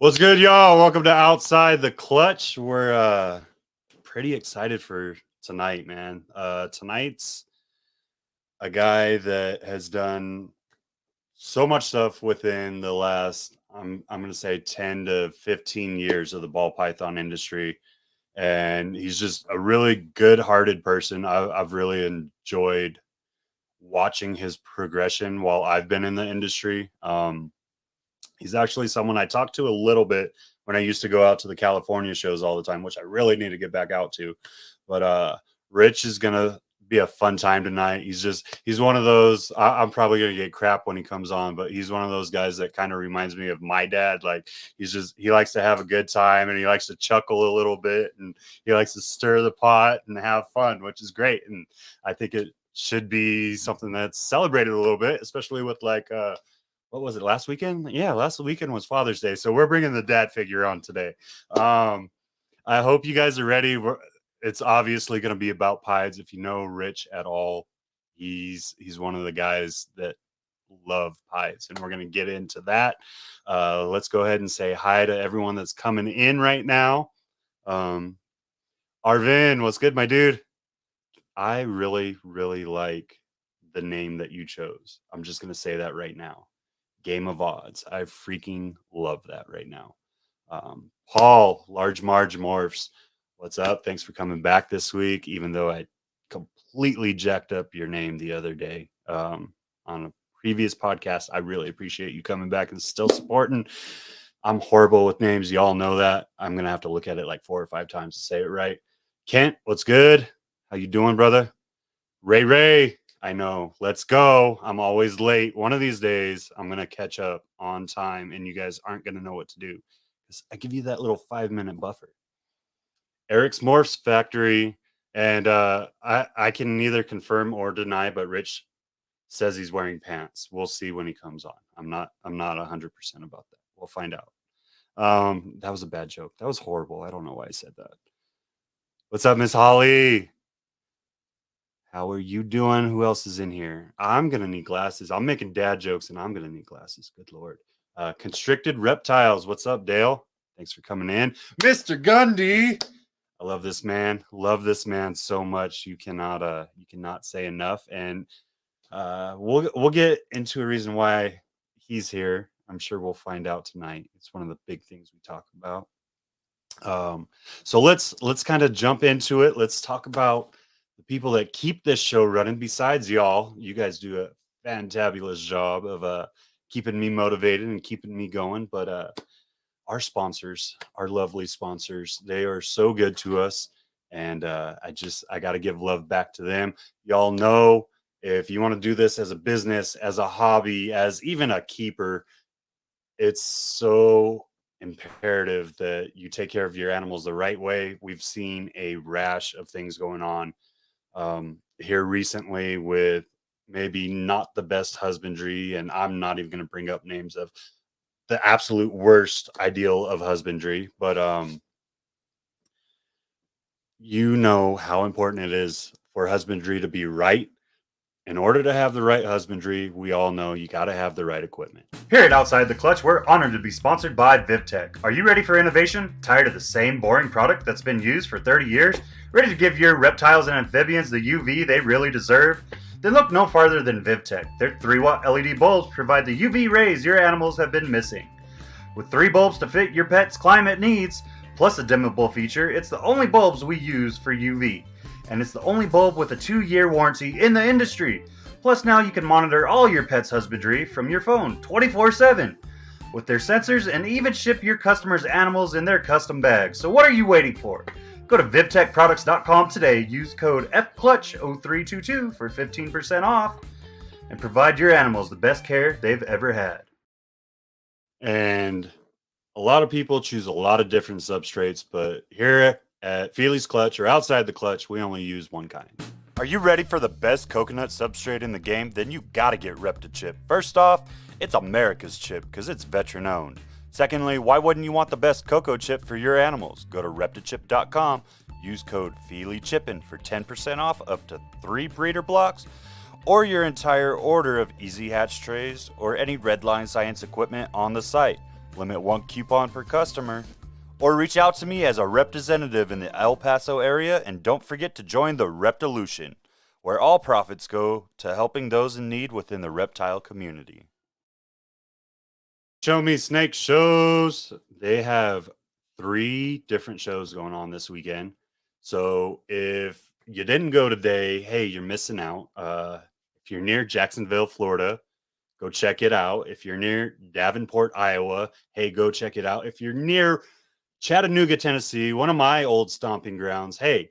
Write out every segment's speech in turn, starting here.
What's good, y'all? Welcome to Outside the Clutch. We're pretty excited for tonight, man. Tonight's a guy that has done so much stuff within the last I'm going to say 10 to 15 years of the ball python industry, and he's just a really good-hearted person. I've really enjoyed watching his progression while I've been in the industry. He's actually someone I talked to a little bit when I used to go out to the California shows all the time, which I really need to get back out to. But Rich is gonna be a fun time tonight. He's one of those. I'm probably gonna get crap when he comes on, but he's one of those guys that kind of reminds me of my dad. Like he likes to have a good time and he likes to chuckle a little bit and he likes to stir the pot and have fun, which is great. And I think it should be something that's celebrated a little bit, especially with what was it, last weekend? Yeah, last weekend was Father's Day, so we're bringing the dad figure on today. I hope you guys are ready. It's obviously going to be about pies. If you know Rich at all, he's one of the guys that love pies, and we're going to get into that. Let's go ahead and say hi to everyone that's coming in right now. Arvin, what's good, my dude? I really, really like the name that you chose. I'm just going to say that right now. Game of Odds. I freaking love that right now. Paul, Large Marge Morphs, what's up? Thanks for coming back this week, even though I completely jacked up your name the other day on a previous podcast. I really appreciate you coming back and still supporting. I'm horrible with names. Y'all know that. I'm going to have to look at it like 4 or 5 times to say it right. Kent, what's good? How you doing, brother? Ray, I know. Let's go. I'm always late. One of these days, I'm going to catch up on time, and you guys aren't going to know what to do. I give you that little 5-minute buffer. Eric's Morphs Factory, and I can neither confirm or deny, but Rich says he's wearing pants. We'll see when he comes on. I'm not 100% about that. We'll find out. That was a bad joke. That was horrible. I don't know why I said that. What's up, Miss Holly? How are you doing? Who else is in here? I'm going to need glasses. I'm making dad jokes and I'm going to need glasses. Good Lord. Constricted Reptiles. What's up, Dale? Thanks for coming in. Mr. Gundy. I love this man. Love this man so much. You cannot say enough. And we'll get into a reason why he's here. I'm sure we'll find out tonight. It's one of the big things we talk about. So let's kind of jump into it. Let's talk about the people that keep this show running. Besides y'all, you guys do a fantabulous job of keeping me motivated and keeping me going. But our sponsors, our lovely sponsors, they are so good to us, and I got to give love back to them. Y'all know, if you want to do this as a business, as a hobby, as even a keeper, it's so imperative that you take care of your animals the right way. We've seen a rash of things going on here recently with maybe not the best husbandry, and I'm not even going to bring up names of the absolute worst ideal of husbandry, but you know how important it is for husbandry to be right. In order to have the right husbandry, we all know you got to have the right equipment. Here at Outside the Clutch, we're honored to be sponsored by VivTech. Are you ready for innovation? Tired of the same boring product that's been used for 30 years? Ready to give your reptiles and amphibians the UV they really deserve? Then look no farther than VivTech. Their 3-watt LED bulbs provide the UV rays your animals have been missing. With 3 bulbs to fit your pet's climate needs, plus a dimmable feature, it's the only bulbs we use for UV. And it's the only bulb with a 2-year warranty in the industry. Plus now you can monitor all your pet's husbandry from your phone 24/7 with their sensors, and even ship your customers' animals in their custom bags. So what are you waiting for? Go to VivTechProducts.com today, use code FCLUTCH0322 for 15% off, and provide your animals the best care they've ever had. And a lot of people choose a lot of different substrates, but here at Feely's Clutch, or Outside the Clutch, we only use one kind. Are you ready for the best coconut substrate in the game? Then you gotta get ReptiChip. First off, it's America's chip because it's veteran owned. Secondly, why wouldn't you want the best cocoa chip for your animals? Go to ReptiChip.com, use code FeelyChippin for 10% off up to 3 breeder blocks, or your entire order of Easy Hatch trays or any Redline Science equipment on the site. limit 1 coupon per customer, or reach out to me as a representative in the El Paso area, and don't forget to join the Reptolution, where all profits go to helping those in need within the reptile community. Show Me Snake shows. They have 3 different shows going on this weekend. So if you didn't go today, hey, you're missing out. If you're near Jacksonville, Florida, go check it out. If you're near Davenport, Iowa, hey, go check it out. If you're near Chattanooga, Tennessee, one of my old stomping grounds, hey,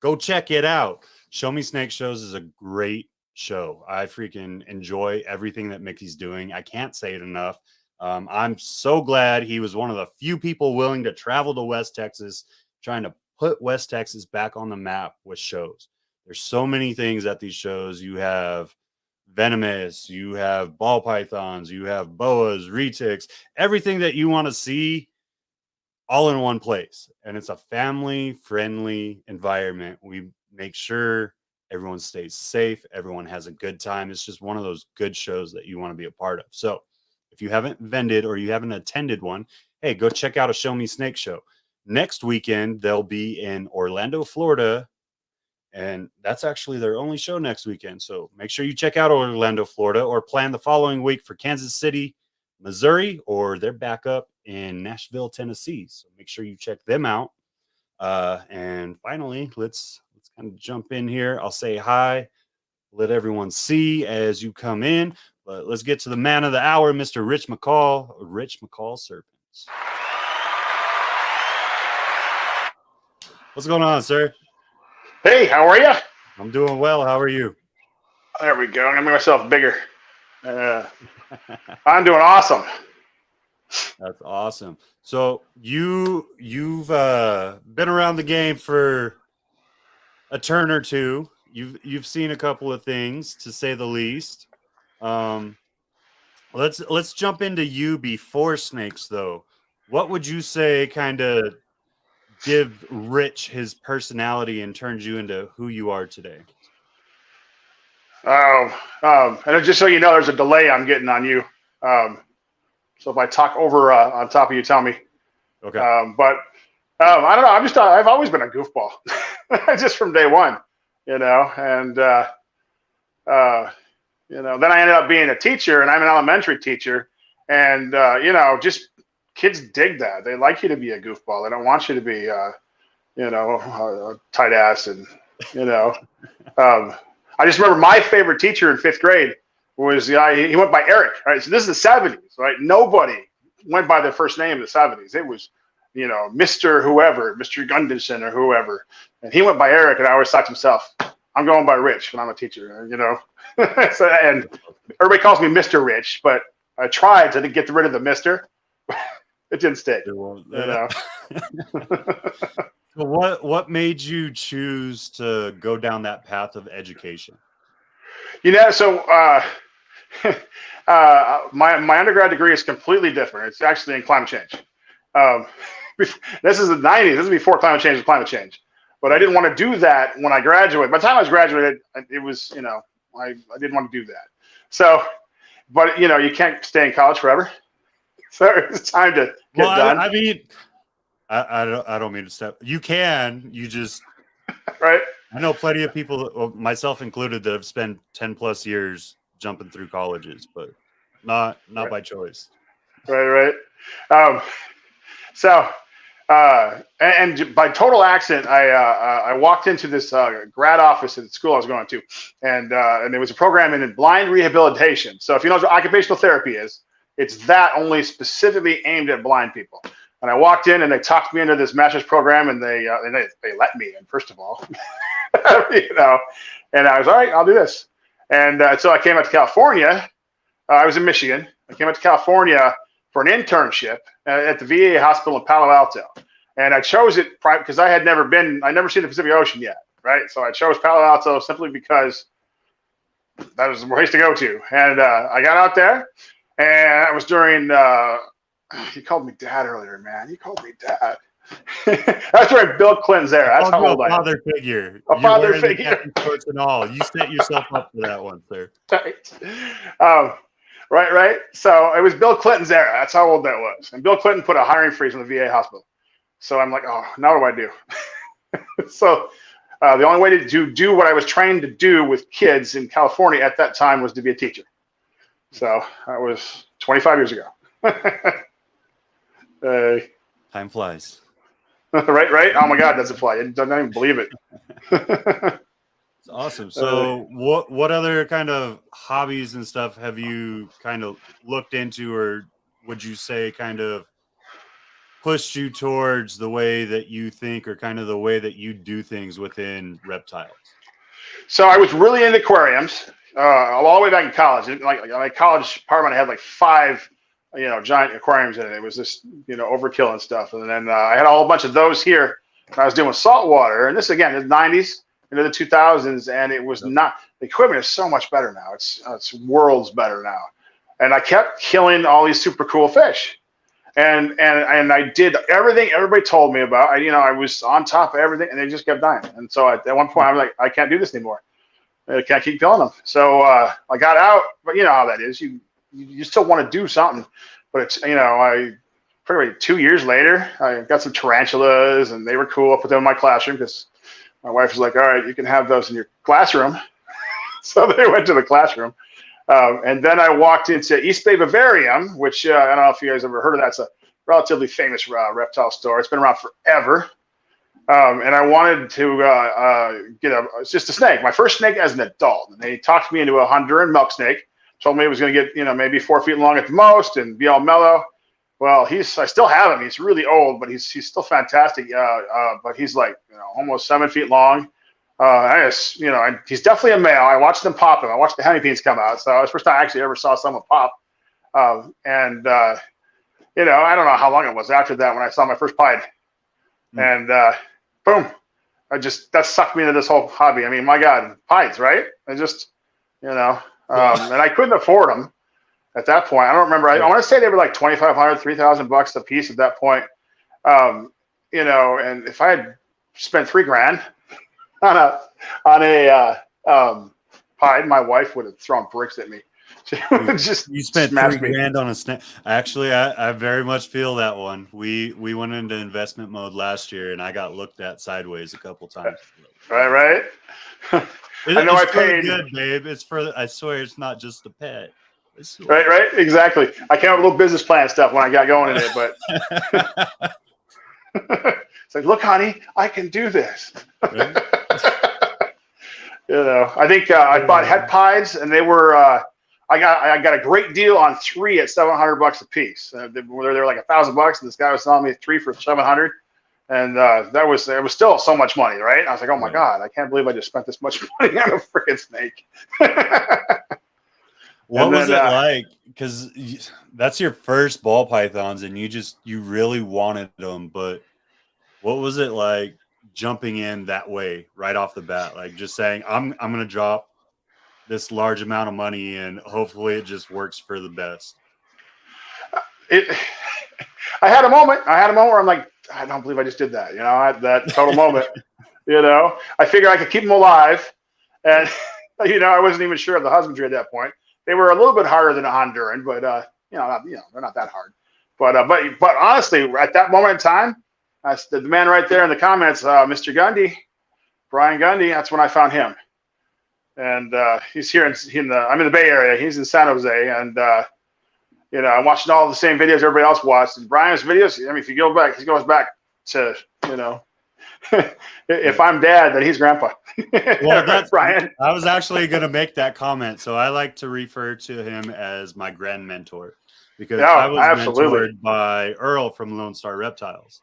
go check it out. Show Me Snake shows is a great show. I freaking enjoy everything that Mickey's doing. I can't say it enough. I'm so glad he was one of the few people willing to travel to West Texas, trying to put West Texas back on the map with shows. There's so many things at these shows. You have venomous, you have ball pythons, you have boas, retics, everything that you want to see all in one place. And it's a family friendly environment. We make sure everyone stays safe, everyone has a good time. It's just one of those good shows that you want to be a part of. So if you haven't vended or you haven't attended one, hey, go check out a Show Me Snake show. Next weekend, they'll be in Orlando, Florida, and that's actually their only show next weekend. So make sure you check out Orlando, Florida, or plan the following week for Kansas City, Missouri, or they're back up in Nashville, Tennessee. So make sure you check them out. And finally, let's kind of jump in here. I'll say hi, let everyone see as you come in. But let's get to the man of the hour, Mr. Rich Mccoll, Mccoll Serpents. What's going on, sir? Hey, how are you? I'm doing well. How are you? There we go. I'm gonna make myself bigger. I'm doing awesome. That's awesome. So you've been around the game for a turn or two. You've seen a couple of things, to say the least. Let's jump into you before snakes, though. What would you say kind of give Rich his personality and turns you into who you are today? And just so you know, there's a delay I'm getting on you. So if I talk over on top of you, tell me. Okay. But I don't know. I've always been a goofball, just from day one, and then I ended up being a teacher, and I'm an elementary teacher, and just kids dig that. They like you to be a goofball. They don't want you to be, a tight ass, and I just remember my favorite teacher in 5th grade was he went by Eric, right? So this is the 70s, right? Nobody went by their first name in the 70s. It was, Mr. whoever, Mr. Gunderson or whoever. And he went by Eric, and I always thought to myself, I'm going by Rich when I'm a teacher, So, and everybody calls me Mr. Rich, but I tried to get rid of the Mr. It didn't stick. So what made you choose to go down that path of education? So my undergrad degree is completely different. It's actually in climate change. This is the 90s. This is before climate change was climate change. But I didn't want to do that when I graduated. By the time I was graduated, it was, I didn't want to do that. So, but, you can't stay in college forever. So it's time to get done. I mean, I don't mean to step. You can. You just right. I know plenty of people, myself included, that have spent 10 plus years jumping through colleges, but not right. By choice. Right. And by total accident, I walked into this grad office at the school I was going to, and there was a program in blind rehabilitation. So if you know what occupational therapy is, it's that only specifically aimed at blind people. And I walked in, and they talked me into this master's program, and they let me in, first of all, and I was all right, I'll do this. And so I came out to California. I was in Michigan. I came out to California for an internship at the VA hospital in Palo Alto. And I chose it because I'd never seen the Pacific Ocean yet, right? So I chose Palo Alto simply because that was the place to go to. And I got out there, and it was during, he called me dad earlier, man. He called me dad. That's right, Bill Clinton's there. That's how old I am. Father figure. A father figure. And all. You set yourself up for that one, sir. Right. Right, right. So it was Bill Clinton's era. That's how old that was. And Bill Clinton put a hiring freeze on the VA hospital. So I'm like, oh, now what do I do? So the only way to do what I was trained to do with kids in California at that time was to be a teacher. So that was 25 years ago. Time flies. Right, right. Oh my God, does it fly? I don't even believe it. It's awesome. So what other kind of hobbies and stuff have you kind of looked into, or would you say kind of pushed you towards the way that you think, or kind of the way that you do things within reptiles? So I was really into aquariums all the way back in college. Like my college apartment, I had like 5, giant aquariums in it. It was just, overkill and stuff. And then I had a whole bunch of those here. I was doing saltwater, and this again, in the 90s into the 2000s, and it was not. The equipment is so much better now. It's worlds better now. And I kept killing all these super cool fish. And I did everything everybody told me about. I was on top of everything, and they just kept dying. And so at one point, I'm like, I can't do this anymore. I can't keep killing them. So I got out, but you know how that is. You still want to do something, but it's I pretty much 2 years later, I got some tarantulas, and they were cool. I put them in my classroom because my wife was like, all right, you can have those in your classroom. So they went to the classroom. And then I walked into East Bay Vivarium, which I don't know if you guys ever heard of that. It's a relatively famous reptile store. It's been around forever. And I wanted to get it's just a snake. My first snake as an adult. And they talked me into a Honduran milk snake. Told me it was going to get, maybe 4 feet long at the most and be all mellow. Well, I still have him. He's really old, but he's still fantastic. But he's like, almost 7 feet long. He's definitely a male. I watched them pop him. I watched the hemipenes come out. So it was the first time I actually ever saw someone pop. I don't know how long it was after that when I saw my first pied. And boom, that sucked me into this whole hobby. I mean, my God, pieds, right? I just, and I couldn't afford them at that point. I don't remember. I want to say they were like $2,500, $3,000 a piece at that point. And if I had spent $3,000 on a pied, my wife would have thrown bricks at me. She would just you spent $3,000 on a snake. Actually, I very much feel that one. We went into investment mode last year, and I got looked at sideways a couple times. Right. I know I paid. Good, babe. It's for. I swear, it's not just a pet. Right. Exactly. I came up with a little business plan stuff when I got going in it, but it's like, look, honey, I can do this. Right? I think I bought het pieds, and they were. I got a great deal on 3 at $700 a piece. They were like $1,000, and this guy was selling me 3 for $700, and it was still so much money, right? I was like, oh my God, I can't believe I just spent this much money on a freaking snake. What was it like? Because that's your first ball pythons, and you really wanted them, but what was it like jumping in that way right off the bat? Like just saying, I'm going to drop this large amount of money, and hopefully it just works for the best. I had a moment where I'm like, I don't believe I just did that. I had that total moment. I figured I could keep them alive, and I wasn't even sure of the husbandry at that point. They were a little bit harder than a Honduran, but they're not that hard. But honestly, at that moment in time, the man right there in the comments, Mr. Gundy, Brian Gundy. That's when I found him. And he's here I'm in the Bay Area. He's in San Jose, and I'm watching all the same videos everybody else watched. And Brian's videos, I mean, if you go back, he goes back to if I'm dad, then he's grandpa. Well, that's Brian. I was actually going to make that comment. So I like to refer to him as my grand mentor, because I was mentored by Earl from Lone Star Reptiles.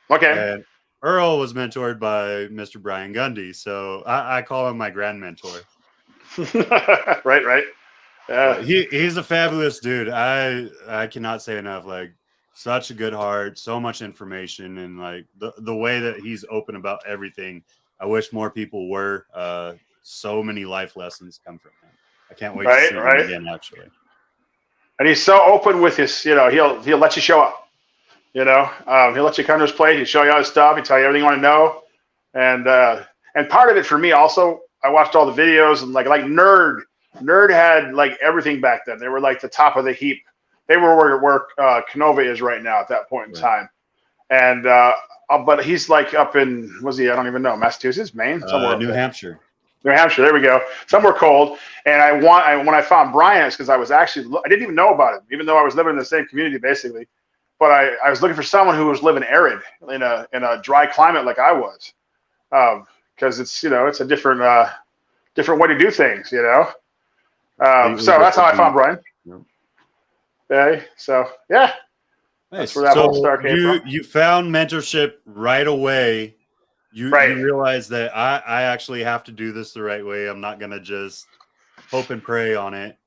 Okay. And Earl was mentored by Mr. Brian Gundy, so I call him my grand mentor. Right. Yeah. He's a fabulous dude. I cannot say enough. Like, such a good heart, so much information, and like the way that he's open about everything. I wish more people were. So many life lessons come from him. I can't wait to see him again, actually. And he's so open with his, he'll let you show up. He'll let you come to his place. He'll show you all his stuff. He'll tell you everything you want to know. And part of it for me also, I watched all the videos and like nerd Nerd had like everything back then. They were like the top of the heap. They were where Canova is right now at that point in time. And but he's like up in, was he? I don't even know. Massachusetts, Maine, somewhere up New there. Hampshire. New Hampshire. There we go. Somewhere cold. And when I found Brian, it's because I didn't even know about him, even though I was living in the same community basically. But I was looking for someone who was living arid in a dry climate like I was, because it's it's a different way to do things, So that's how I found Brian. Yep. Okay. So yeah. Nice. That's where that whole star came from. You found mentorship right away. You realize that I actually have to do this the right way. I'm not gonna just hope and pray on it.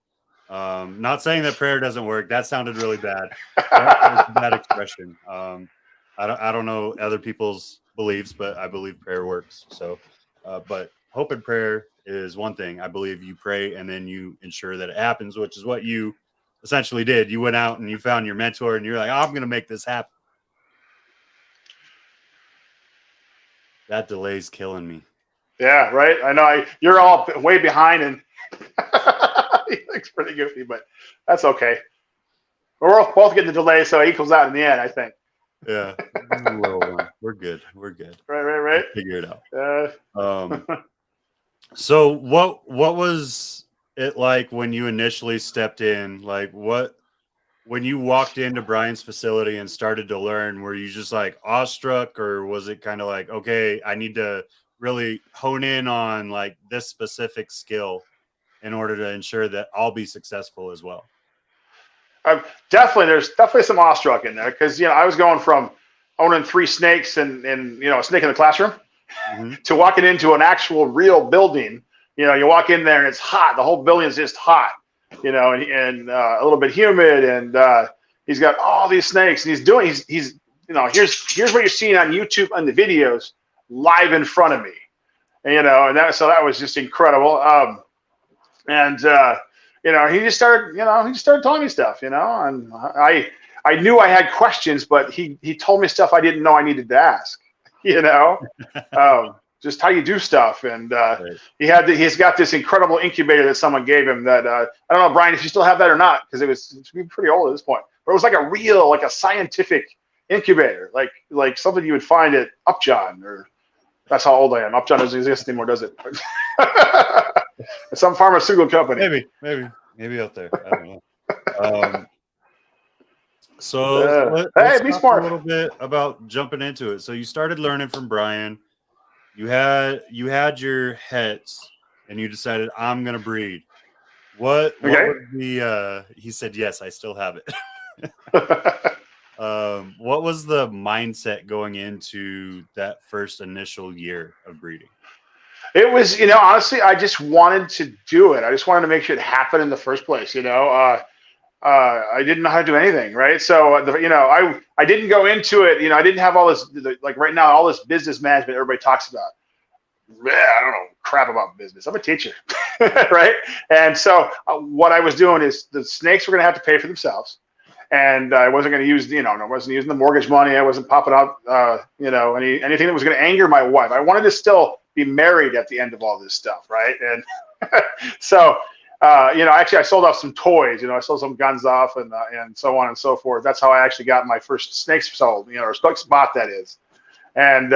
Not saying that prayer doesn't work. That sounded really bad. That's a bad expression. I don't know other people's beliefs, but I believe prayer works. So, but hope and prayer is one thing. I believe you pray and then you ensure that it happens, which is what you essentially did. You went out and you found your mentor and you're like, I'm going to make this happen. That delay's killing me. Yeah, right. I know. You're all way behind, and he looks pretty goofy, but that's okay. We're both getting the delay, so it equals out in the end, I think. Yeah, we're good. We're good. Right. We'll figure it out. So what was it like when you initially stepped in? Like when you walked into Brian's facility and started to learn, were you just like awestruck, or was it kind of like, okay, I need to really hone in on like this specific skill in order to ensure that I'll be successful as well? There's definitely some awestruck in there, because I was going from owning 3 snakes and a snake in the classroom to walking into an actual real building. You walk in there and it's hot. The whole building is just hot. And a little bit humid, and he's got all these snakes, and he's here's what you're seeing on YouTube on the videos live in front of me, and that was just incredible. He just started telling me stuff, and I knew I had questions, but he told me stuff I didn't know I needed to ask, just how you do stuff. And right. He's got this incredible incubator that someone gave him that, I don't know, Brian, if you still have that or not, because it's pretty old at this point, but it was like a scientific incubator, like something you would find at Upjohn, or that's how old I am. Upjohn doesn't exist anymore, does it? Some pharmaceutical company. Maybe out there. I don't know. Let's be talk smart. a little bit about jumping into it. So you started learning from Brian. You had your hets, and you decided, I'm gonna breed. What was he said, yes, I still have it. What was the mindset going into that first initial year of breeding? It was, honestly, I just wanted to do it. I just wanted to make sure it happened in the first place. I didn't know how to do anything, right? So, I didn't go into it. I didn't have all this, like right now, all this business management everybody talks about. I don't know crap about business. I'm a teacher, right? And so what I was doing is the snakes were going to have to pay for themselves. And I wasn't going to use, I wasn't using the mortgage money. I wasn't popping out, anything that was going to anger my wife. I wanted to still be married at the end of all this stuff, right? And so, actually, I sold off some toys. I sold some guns off, and so on and so forth. That's how I actually got my first snakes sold, or snakes bought, that is. And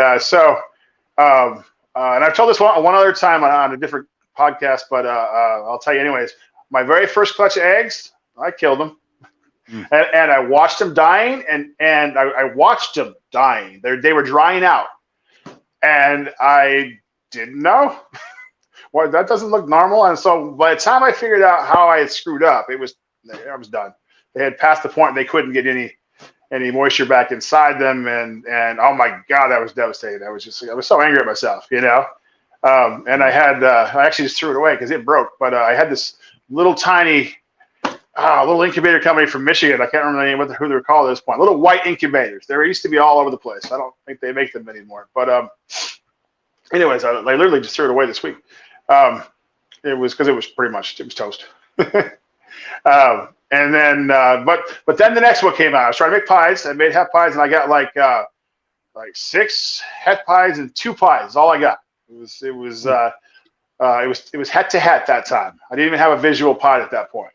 and I've told this one other time on a different podcast, but I'll tell you anyways. My very first clutch of eggs, I killed them. And I watched them dying, and I watched them dying. They were drying out, and I didn't know. Well, that doesn't look normal. And so by the time I figured out how I had screwed up, I was done. They had passed the point they couldn't get any moisture back inside them, and oh my God, that was devastating. I was so angry at myself, And I actually just threw it away because it broke. But I had this little tiny. Little incubator company from Michigan. I can't remember the name, who they were called at this point. Little white incubators. They used to be all over the place. I don't think they make them anymore. But anyways, I literally just threw it away this week. It was because it was toast. And then, but then the next one came out. I was trying to make pies. I made het pies, and I got like 6 het pies and 2 pies. That's all I got. It was It was het to het that time. I didn't even have a visual pied at that point.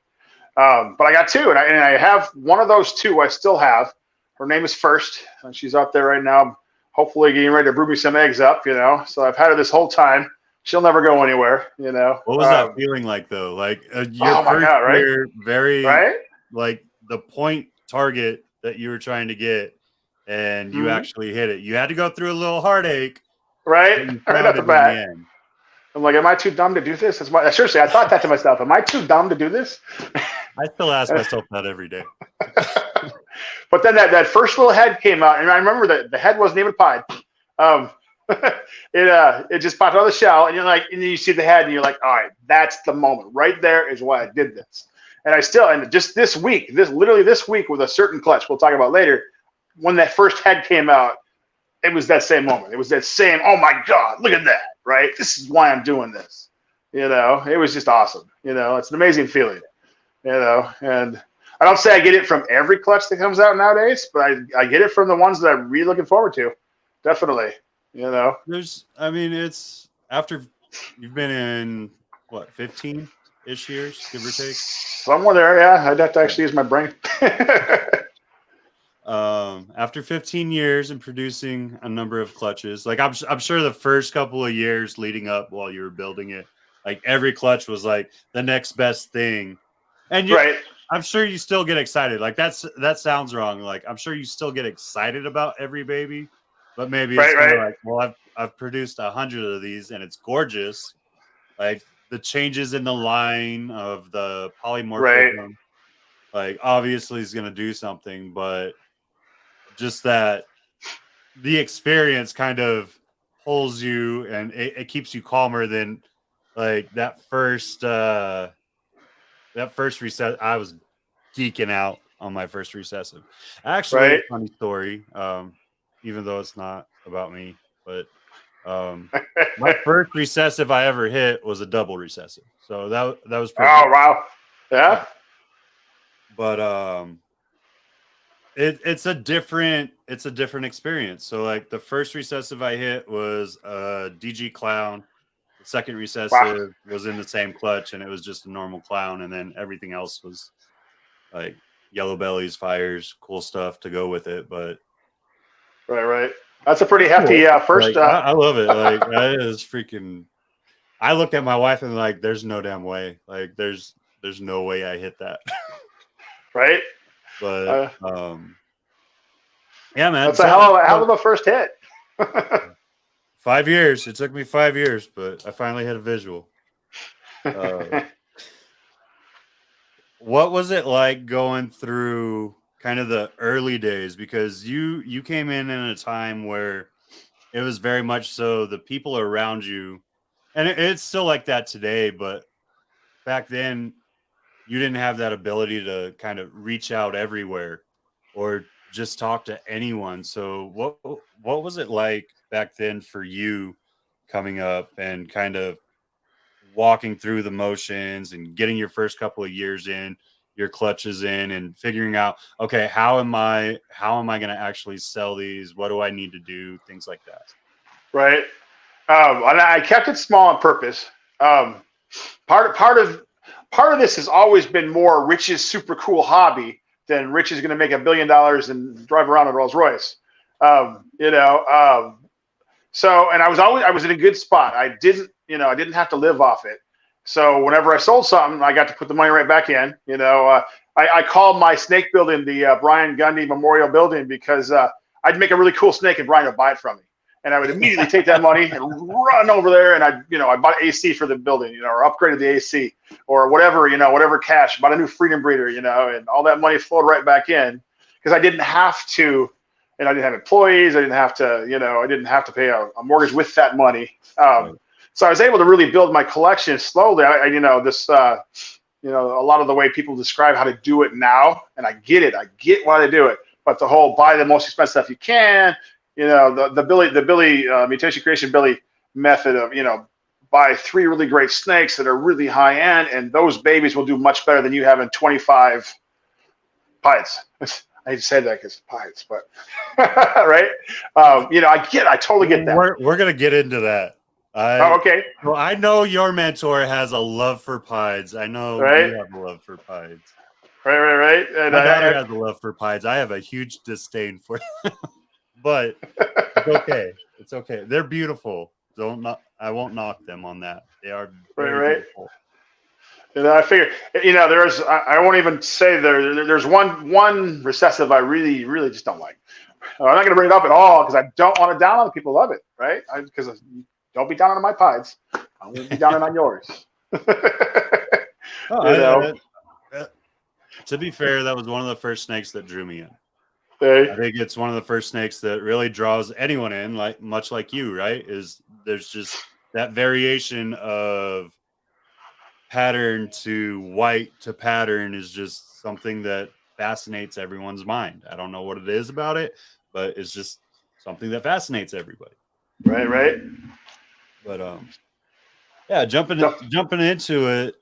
But I got two, and I have one of those two I still have. Her name is First, and she's out there right now, hopefully getting ready to brew me some eggs up, So I've had her this whole time. She'll never go anywhere, What was that feeling like, though? Like your oh my first God, right? year, very Right? like the point target that you were trying to get, and you actually hit it. You had to go through a little heartache, right? but you Right found at the it in the bat. end. I'm like, am I too dumb to do this? Seriously, I thought that to myself. Am I too dumb to do this? I still ask myself that every day. But then that first little head came out, and I remember that the head wasn't even pied. It just popped out of the shell, and and then you see the head, and you're like, all right, that's the moment. Right there is why I did this. And just this week, literally this week with a certain clutch we'll talk about later, when that first head came out, it was that same moment. It was that same, oh my God, look at that, right? This is why I'm doing this. It was just awesome. It's an amazing feeling, and I don't say I get it from every clutch that comes out nowadays, but I get it from the ones that I'm really looking forward to. Definitely, it's after you've been in, what, 15-ish years, give or take? Somewhere there, yeah. I'd have to actually use my brain. After 15 years and producing a number of clutches, like I'm sure the first couple of years leading up while you were building it, like every clutch was like the next best thing. And right. I'm sure you still get excited. Like that sounds wrong. Like I'm sure you still get excited about every baby, but maybe it's kind of like, well, I've produced 100 of these and it's gorgeous. Like the changes in the line of the polymorphism, like obviously is going to do something, but just that the experience kind of pulls you and it keeps you calmer than like that first reset. I was geeking out on my first recessive. Actually, funny story, even though it's not about me, but my first recessive I ever hit was a double recessive. So that was pretty Oh, cool. wow. Yeah. But it's a different experience. So like the first recessive I hit was a DG Clown. The second recessive was in the same clutch, and it was just a normal Clown, and then everything else was like yellow bellies, fires, cool stuff to go with it. But right. That's a pretty hefty first. Like, I love it. Like that is freaking. I looked at my wife and like, there's no damn way. Like there's no way I hit that. Right. But yeah, man, that's a hell of a first hit. 5 years. It took me 5 years, but I finally had a visual. What was it like going through kind of the early days? Because you came in a time where it was very much so the people around you, and it's still like that today, but back then you didn't have that ability to kind of reach out everywhere or just talk to anyone. So what was it like back then for you coming up and kind of walking through the motions and getting your first couple of years in, your clutches in, and figuring out, okay, how am I going to actually sell these? What do I need to do? Things like that. Right. And I kept it small on purpose. Part of this has always been more Rich's super cool hobby than Rich is going to make $1 billion and drive around in a Rolls Royce. So, and I was in a good spot. I didn't have to live off it. So whenever I sold something, I got to put the money right back in. I called my snake building the Brian Gundy Memorial Building because I'd make a really cool snake and Brian would buy it from me. And I would immediately take that money and run over there, and I bought AC for the building, or upgraded the AC, or whatever cash, bought a new freedom breeder, and all that money flowed right back in because I didn't have to, and I didn't have employees, I didn't have to pay a mortgage with that money. So I was able to really build my collection slowly. A lot of the way people describe how to do it now, and I get it. I get why they do it, but the whole buy the most expensive stuff you can. The Billy mutation creation Billy method of buy 3 really great snakes that are really high end, and those babies will do much better than you having 25 pies. I hate to say that because pies, but right? I totally get that. We're gonna get into that. Oh, I okay. well, I know your mentor has a love for pieds. I know Right. you have a love for pieds. Right. And My daughter has a love for pieds. I have a huge disdain for them, but it's okay. It's okay. They're beautiful. I won't knock them on that. They are very right. beautiful. And I figure, I won't even say there's one recessive I really just don't like. I'm not going to bring it up at all because I don't want to down on the people who love it, right? Because don't be down on my pies. I won't be down on yours. Oh, you know, to be fair, that was one of the first snakes that drew me in. they, I think it's one of the first snakes that really draws anyone in, like much like you, right? Is there's just that variation of pattern to white to pattern is just something that fascinates everyone's mind. I don't know what it is about it, but it's just something that fascinates everybody. right. But yeah, jumping into it,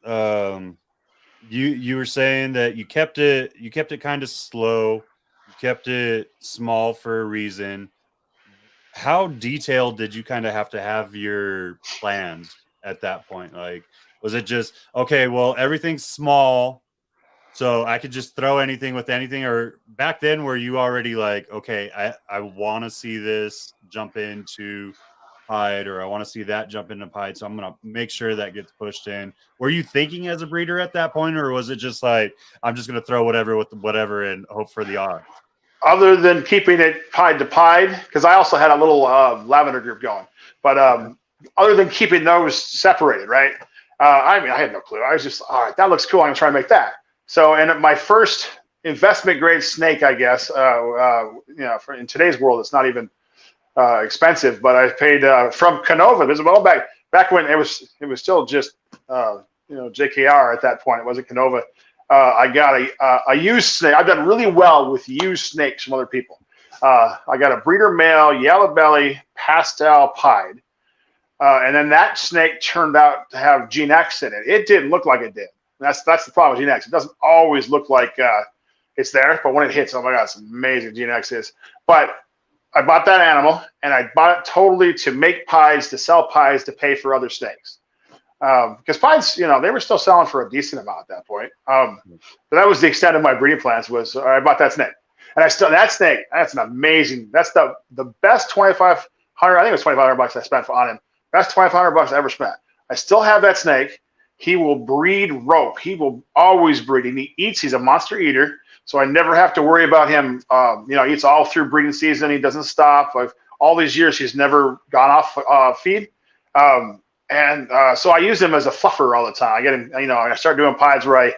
you were saying that you kept it kind of slow, you kept it small for a reason. How detailed did you kind of have to have your plans at that point? Like, was it just okay, well, everything's small, so I could just throw anything with anything? Or back then were you already like, okay, I want to see this jump into pied, or I want to see that jump into pied, so I'm gonna make sure that gets pushed in? Were you thinking as a breeder at that point, or was it just like, I'm just gonna throw whatever with whatever and hope for the odds? Other than keeping it pied to pied, because I also had a little lavender group going, but Okay. other than keeping those separated, right? I had no clue. I was just, all right, that looks cool. I'm gonna try to make that. So, and my first investment grade snake, I guess, in today's world, it's not even expensive, but I paid from Canova. This is well back when it was still just JKR at that point. It wasn't Canova. I got a used snake. I've done really well with used snakes from other people. I got a breeder male, yellow belly, pastel pied, and then that snake turned out to have Gene X in it. It didn't look like it did. That's the problem with Gene X. It doesn't always look like it's there, but when it hits, oh my God, it's amazing. Gene X is. But I bought that animal, and I bought it totally to make pies, to sell pies, to pay for other snakes. Because pies, they were still selling for a decent amount at that point. But that was the extent of my breeding plans. Was I bought that snake, and that snake. That's an amazing. That's the best $2,500. I think it was $2,500 I spent on him. Best $2,500 I ever spent. I still have that snake. He will breed rope. He will always breed. And he eats. He's a monster eater. So I never have to worry about him. He eats all through breeding season. He doesn't stop. All these years, he's never gone off feed. So I use him as a fluffer all the time. I get him, I start doing pies where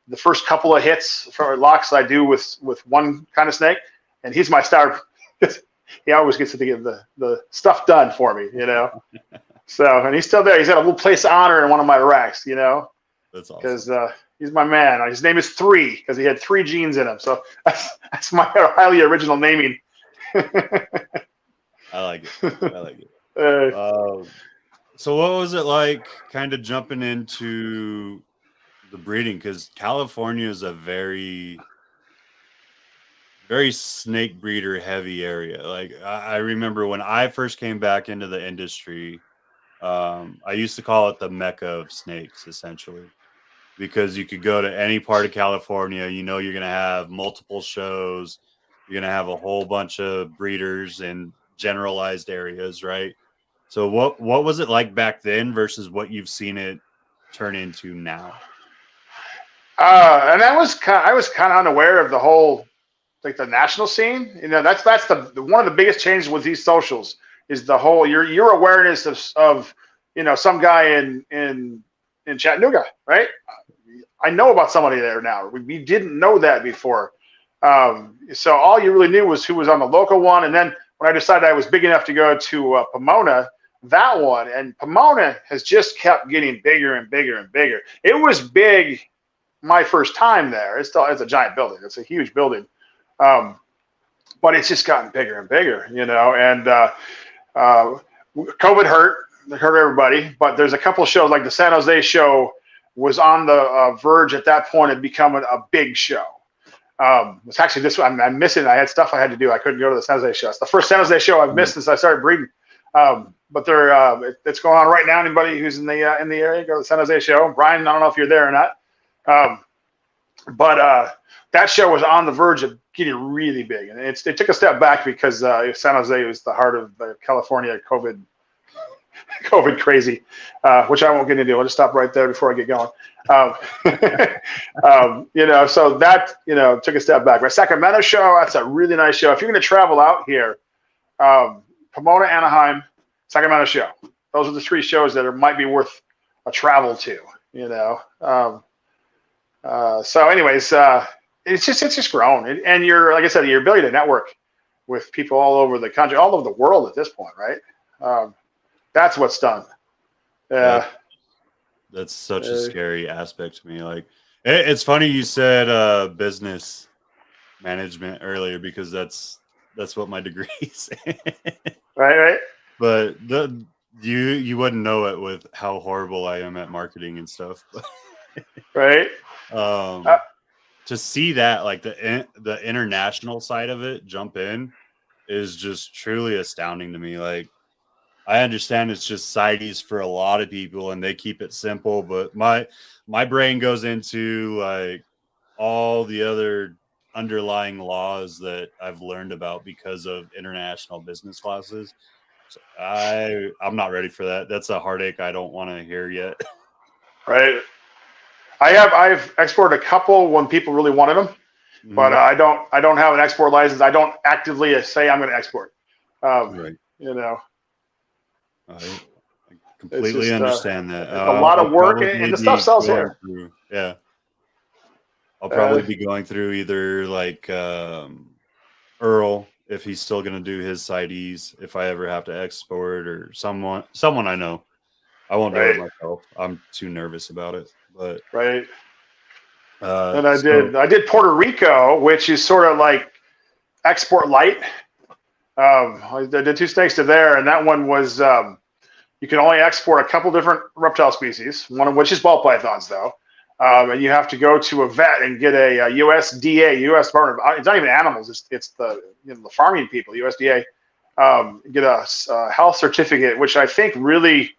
the first couple of hits for locks I do with one kind of snake, and he's my star. He always gets to get the stuff done for me, So, and he's still there. He's got a little place of honor in one of my racks, That's awesome. because he's my man. His name is 3 because he had 3 genes in him. So that's my highly original naming. I like it. So what was it like kind of jumping into the breeding? Because California is a very, very snake breeder heavy area. Like I remember when I first came back into the industry, I used to call it the Mecca of snakes, essentially, because you could go to any part of California, you're going to have multiple shows. You're going to have a whole bunch of breeders in generalized areas, right? So what was it like back then versus what you've seen it turn into now? And I was kind of unaware of the whole, like, the national scene. That's the one of the biggest changes with these socials is the whole your awareness of some guy in Chattanooga, right? I know about somebody there now. We didn't know that before. So all you really knew was who was on the local one, and then when I decided I was big enough to go to Pomona, that one, and Pomona has just kept getting bigger and bigger and bigger. It was big my first time there. It's a giant building. It's a huge building, but it's just gotten bigger and bigger, And COVID hurt everybody, but there's a couple of shows like the San Jose show was on the verge at that point of becoming a big show. It's actually this one I'm missing. I had stuff I had to do. I couldn't go to the San Jose show. It's the first San Jose show I've missed since I started breeding. But it's going on right now. Anybody who's in the area, go to the San Jose show. Brian, I don't know if you're there or not. But that show was on the verge of getting really big, and it took a step back because San Jose was the heart of the California COVID crazy, which I won't get into. I'll just stop right there before I get going. So that took a step back. But Sacramento show, that's a really nice show. If you're going to travel out here, Pomona, Anaheim, Sacramento show. Those are the 3 shows that might be worth a travel to. So anyways, it's just grown, and like I said, your ability to network with people all over the country, all over the world at this point, right? That's what's done. Yeah. That's such a scary aspect to me. Like, it's funny you said business management earlier, because that's what my degree is. Right. But you wouldn't know it with how horrible I am at marketing and stuff. Right. To see that, like the international side of it jump in, is just truly astounding to me. Like, I understand it's just CITES for a lot of people and they keep it simple, but my brain goes into like all the other underlying laws that I've learned about because of international business classes. So I'm not ready for that. That's a heartache I don't want to hear yet. Right. I've exported a couple when people really wanted them, but I don't have an export license. I don't actively say I'm going to export. Right. I completely understand that. It's a lot of work, and the stuff sells here. Yeah. I'll probably be going through either like Earl, if he's still going to do his CITES, if I ever have to export, or someone I know. I won't do it myself. I'm too nervous about it. But right. And I did Puerto Rico, which is sort of like export light. I did 2 stakes to there, and that one was you can only export a couple different reptile species, one of which is ball pythons, though. And you have to go to a vet and get a USDA, U.S. Department of, it's not even animals, it's the the farming people, USDA, get a health certificate, which I think really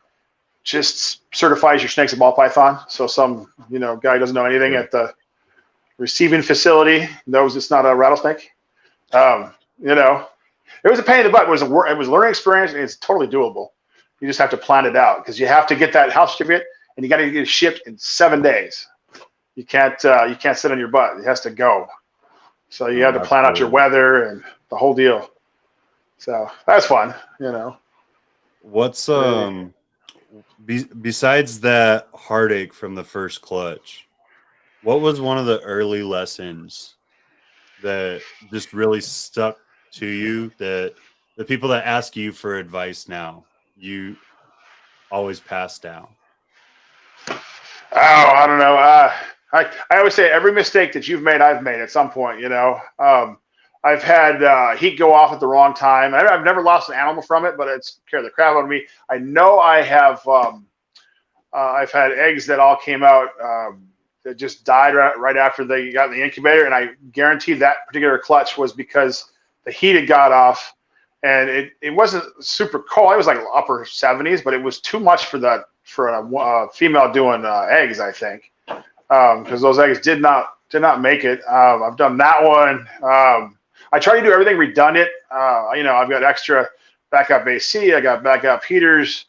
just certifies your snake's a ball python. So some guy doesn't know anything at the receiving facility knows it's not a rattlesnake. It was a pain in the butt. It was a learning experience, and it's totally doable. You just have to plan it out, because you have to get that health certificate, and you got to get it shipped in 7 days. You can't sit on your butt. It has to go. So you have to plan out your weather and the whole deal. So that's fun, What's besides that heartache from the first clutch, what was one of the early lessons that just really stuck to you, that the people that ask you for advice now, you always pass down? Oh, I don't know. I always say every mistake that you've made, I've made at some point. I've had heat go off at the wrong time. I've never lost an animal from it, but it's scared the crap out of me. I know I have. I've had eggs that all came out that just died right after they got in the incubator, and I guarantee that particular clutch was because the heat had got off, and it wasn't super cold. It was like upper 70s, but it was too much for a female doing eggs, I think, because those eggs did not make it. I've done that one. I try to do everything redundant. I've got extra backup AC. I got backup heaters.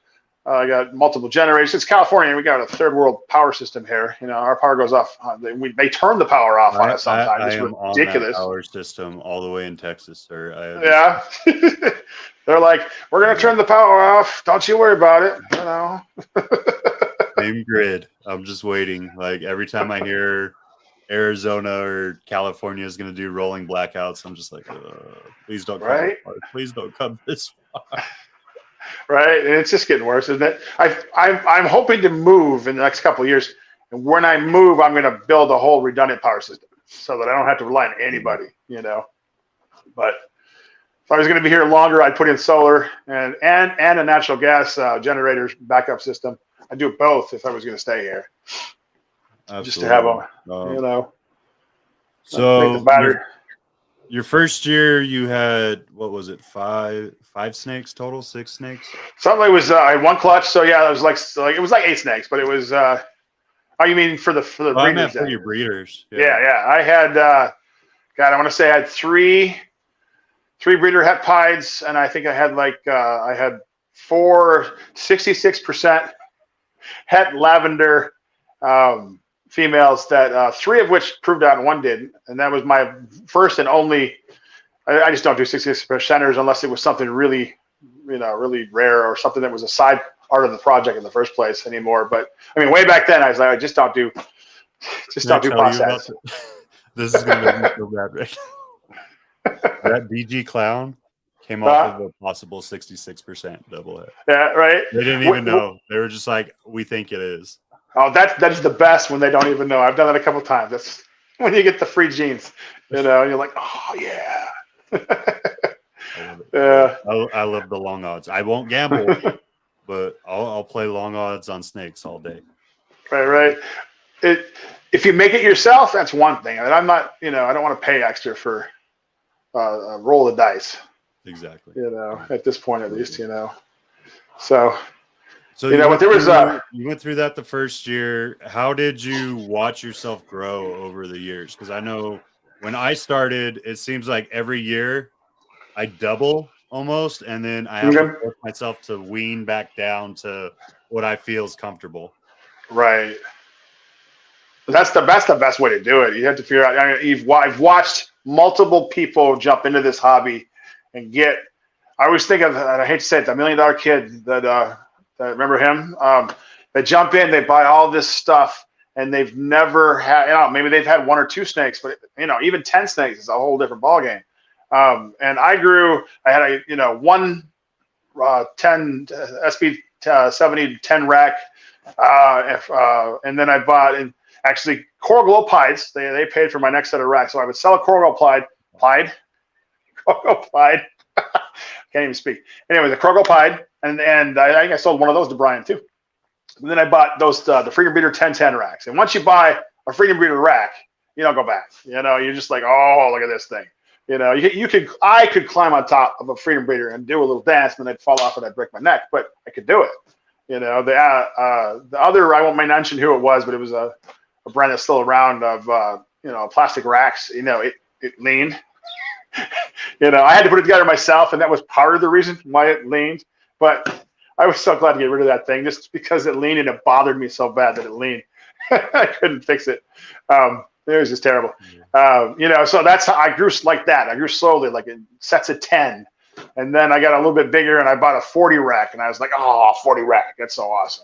I got multiple generators. It's California. We got a third world power system here. Our power goes off. They turn the power off on us sometimes. It's ridiculous. On that power system all the way in Texas, sir. Yeah. They're like, we're going to turn the power off. Don't you worry about it. Same grid. I'm just waiting. Like, every time I hear Arizona or California is going to do rolling blackouts, I'm just like, please don't come this far. Please don't come this far. Right, and it's just getting worse, isn't it? I'm hoping to move in the next couple of years, and when I move, I'm going to build a whole redundant power system so that I don't have to rely on anybody. But if I was going to be here longer, I'd put in solar and a natural gas generator backup system. I'd do both if I was going to stay here. Absolutely. Just to have them, So Your first year, you had what was it? Five snakes total, 6 snakes. Something was I had one clutch, so yeah, it was like it was like 8 snakes, but it was. Oh, you mean for the Well, I breeders meant for then? your breeders. Yeah, Yeah. yeah. I had God, I want to say I had three breeder het pieds, and I think I had I had 66% het lavender females that 3 of which proved out and 1 didn't, and that was my first and only. I just don't do 66%ers unless it was something really, really rare or something that was a side part of the project in the first place anymore. But I mean, way back then, I was like, I just don't do Can I tell you about process. this is gonna make me feel bad, Rick. That DG clown came off Uh, of a possible 66% double hit. yeah, right. They didn't even know. They were just like, we think it is. Oh, that's the best when they don't even know. I've done that a couple of times. That's when you get the free genes, and you're like, oh yeah. I love it. Yeah. I love the long odds. I won't gamble, but I'll play long odds on snakes all day. Right. If you make it yourself, that's one thing. And I'm not, I don't want to pay extra for a roll of dice. Exactly. At this point at least, So but there was you went through that the first year. How did you watch yourself grow over the years? Because I know when I started, it seems like every year I double almost, and then I have to force myself to wean back down to what I feel is comfortable. Right. That's the best way to do it. You have to figure out. I mean, I've watched multiple people jump into this hobby and get. I always think of. I hate to say it, the $1 Million Kid. That remember him? They jump in, they buy all this stuff, and they've never had. Maybe they've had 1 or 2 snakes, but even 10 snakes is a whole different ballgame. And I grew. I had one 10 SB 70 10 rack, and then I bought and. Actually, Coral Glow Pieds. They paid for my next set of racks, so I would sell a Coral Glow Pied. Can't even speak. Anyway, the Coral Glow Pied, and I think I sold one of those to Brian too. And then I bought those the Freedom Breeder 1010 racks. And once you buy a Freedom Breeder rack, you don't go back. You're just like, oh, look at this thing. I could climb on top of a Freedom Breeder and do a little dance, and then I'd fall off and I'd break my neck, but I could do it. The other, I won't mention who it was, but it was a brand that's still around of plastic racks. It leaned. I had to put it together myself, and that was part of the reason why it leaned. But I was so glad to get rid of that thing, just because it leaned and it bothered me so bad that it leaned. I couldn't fix it. It was just terrible. So that's how I grew like that. I grew slowly, like in sets of 10. And then I got a little bit bigger, and I bought a 40 rack, and I was like, oh, 40 rack. That's so awesome.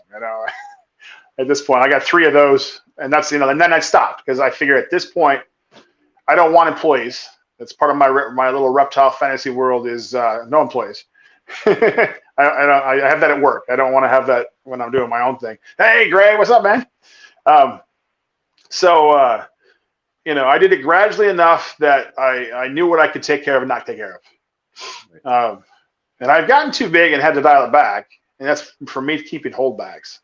At this point, I got 3 of those. And that's, and then I stopped because I figure at this point, I don't want employees. That's part of my little reptile fantasy world is no employees. I have that at work. I don't want to have that when I'm doing my own thing. Hey, Gray, what's up, man? I did it gradually enough that I knew what I could take care of and not take care of. And I've gotten too big and had to dial it back. And that's for me keeping holdbacks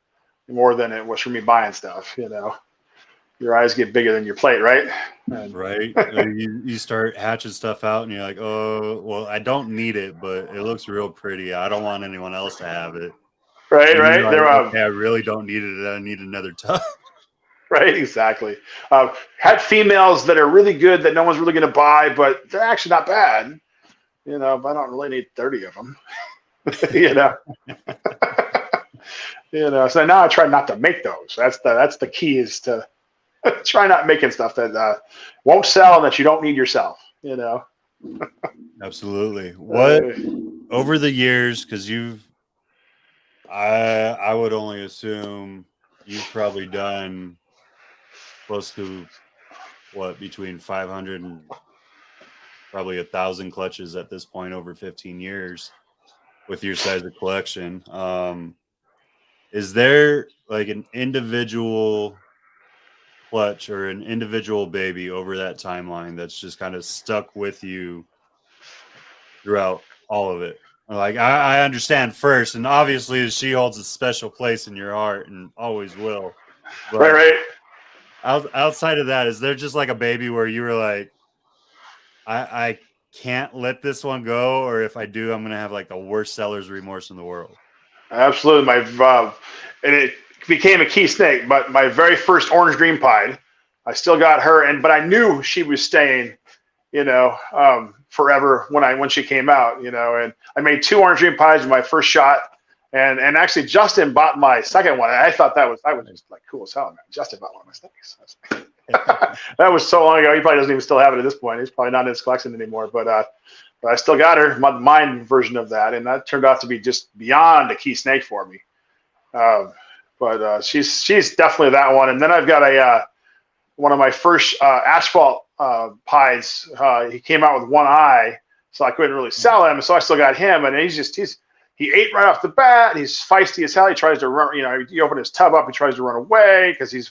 more than it was for me buying stuff. Your eyes get bigger than your plate, right? Right. You start hatching stuff out, and you're like, oh, well, I don't need it, but it looks real pretty. I don't want anyone else to have it. Right. Like, okay, I really don't need it. I need another tub. Right, exactly. Had females that are really good that no one's really going to buy, but they're actually not bad. But I don't really need 30 of them. So now I try not to make those. That's the key, is to try not making stuff that won't sell and that you don't need yourself. Absolutely. What over the years, because I would only assume you've probably done close to between 500 and probably 1,000 clutches at this point over 15 years with your size of collection. Is there like an individual clutch or an individual baby over that timeline that's just kind of stuck with you throughout all of it? Like, I understand first, and obviously she holds a special place in your heart and always will. But right. outside of that, is there just like a baby where you were like, I can't let this one go, or if I do, I'm gonna have like the worst seller's remorse in the world. Absolutely, and it became a key snake. But my very first orange dream pied, I still got her, but I knew she was staying, forever when she came out, and I made 2 orange dream pies in my first shot, and actually Justin bought my second one. I thought that was just like cool as hell, man. Justin bought one of my snakes. That was so long ago. He probably doesn't even still have it at this point. He's probably not in his collection anymore, but I still got her, mine version of that, and that turned out to be just beyond a key snake for me. But she's definitely that one. And then I've got one of my first asphalt pies. He came out with one eye, so I couldn't really sell him. So I still got him, and he ate right off the bat. He's feisty as hell. He tries to run. You open his tub up, he tries to run away because he's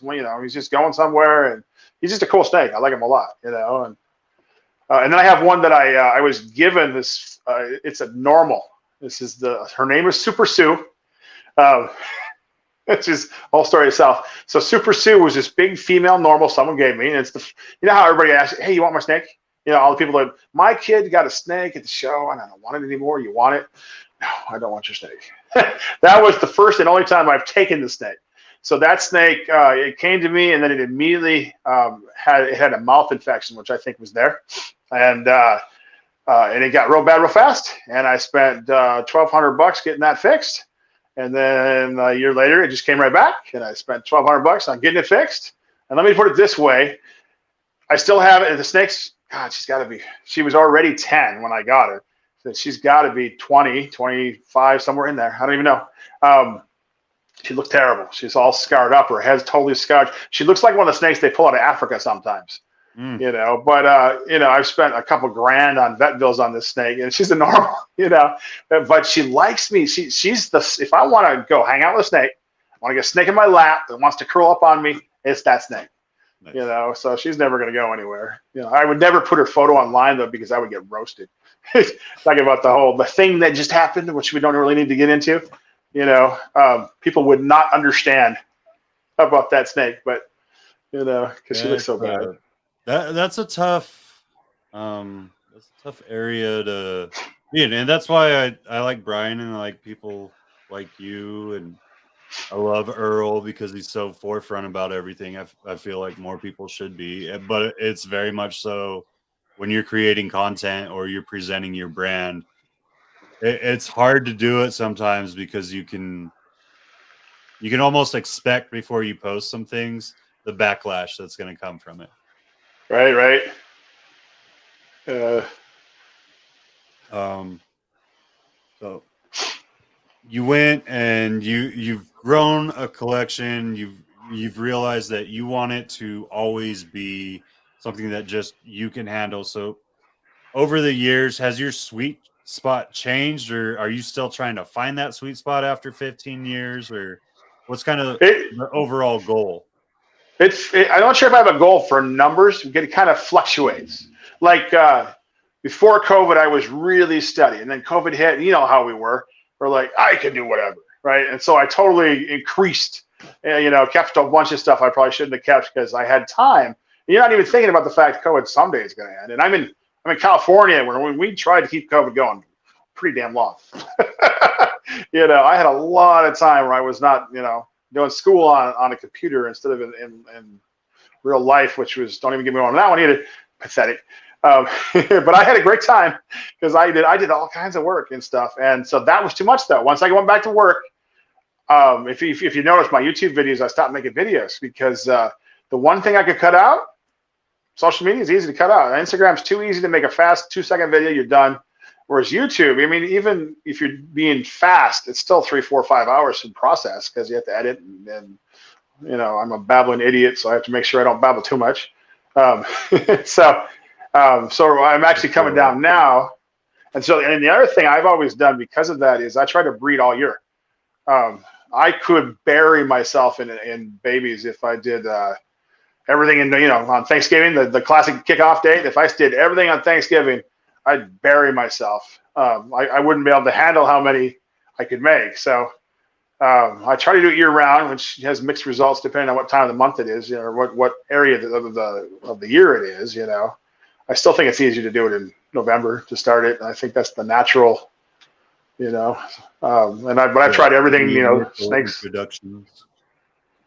just going somewhere, and he's just a cool snake. I like him a lot, and then I have one that I was given this. It's a normal. Her name is Super Sue. It's just whole story itself. So Super Sue was this big female normal someone gave me, and it's how everybody asks, "Hey, you want my snake?" All the people that my kid got a snake at the show, and I don't want it anymore. You want it? No, I don't want your snake. That was the first and only time I've taken the snake. So that snake, it came to me, and then it immediately had a mouth infection, which I think was there, and it got real bad real fast. And I spent $1,200 getting that fixed, and then a year later, it just came right back, and I spent $1,200 on getting it fixed. And let me put it this way: I still have it. And the snake's, God, she was already 10 when I got her. So she's got to be 20, 25, somewhere in there. I don't even know. She looked terrible. She's all scarred up. Her head's totally scarred. She looks like one of the snakes they pull out of Africa sometimes, But, I've spent a couple grand on vet bills on this snake, and she's a normal, But she likes me. If I want to go hang out with a snake, I want to get a snake in my lap that wants to curl up on me, it's that snake. Nice. So she's never going to go anywhere. I would never put her photo online, though, because I would get roasted. Talking about the thing that just happened, which we don't really need to get into. People would not understand about that snake, but because she looks so bad. That's a tough area to be in, and that's why I like Brian, and I like people like you, and I love Earl because he's so forefront about everything. I feel like more people should be, but it's very much so when you're creating content or you're presenting your brand. It's hard to do it sometimes because you can almost expect before you post some things the backlash that's going to come from it. Right. So you went and you've grown a collection. You've realized that you want it to always be something that just you can handle. So over the years, has your sweet spot changed, or are you still trying to find that sweet spot after 15 years, or what's kind of the overall goal? I'm not sure if I have a goal for numbers. It kind of fluctuates. Like before COVID, I was really steady, and then COVID hit. And you know how we were. We're like, I can do whatever, right? And so I totally increased. Kept a bunch of stuff I probably shouldn't have kept because I had time. And you're not even thinking about the fact COVID someday is going to end. And I'm in California when we tried to keep COVID going pretty damn long. I had a lot of time where I was not, doing school on a computer instead of in real life, which was, don't even get me wrong on that one either. Pathetic. But I had a great time because I did all kinds of work and stuff. And so that was too much though. Once I went back to work, if you notice my YouTube videos, I stopped making videos because the one thing I could cut out, social media is easy to cut out. Instagram's too easy to make a fast 2-second video, you're done. Whereas YouTube, even if you're being fast, it's still 3, 4, 5 hours to process because you have to edit and I'm a babbling idiot, so I have to make sure I don't babble too much. So I'm actually coming down now. And the other thing I've always done because of that is I try to breed all year. I could bury myself in babies if I did everything on Thanksgiving, the classic kickoff date. If I did everything on Thanksgiving, I'd bury myself. I wouldn't be able to handle how many I could make. So I try to do it year round, which has mixed results depending on what time of the month it is, or what area of the year it is. I still think it's easier to do it in November to start it. I think that's the natural, you know. But I've tried everything, you know, snakes. Introductions.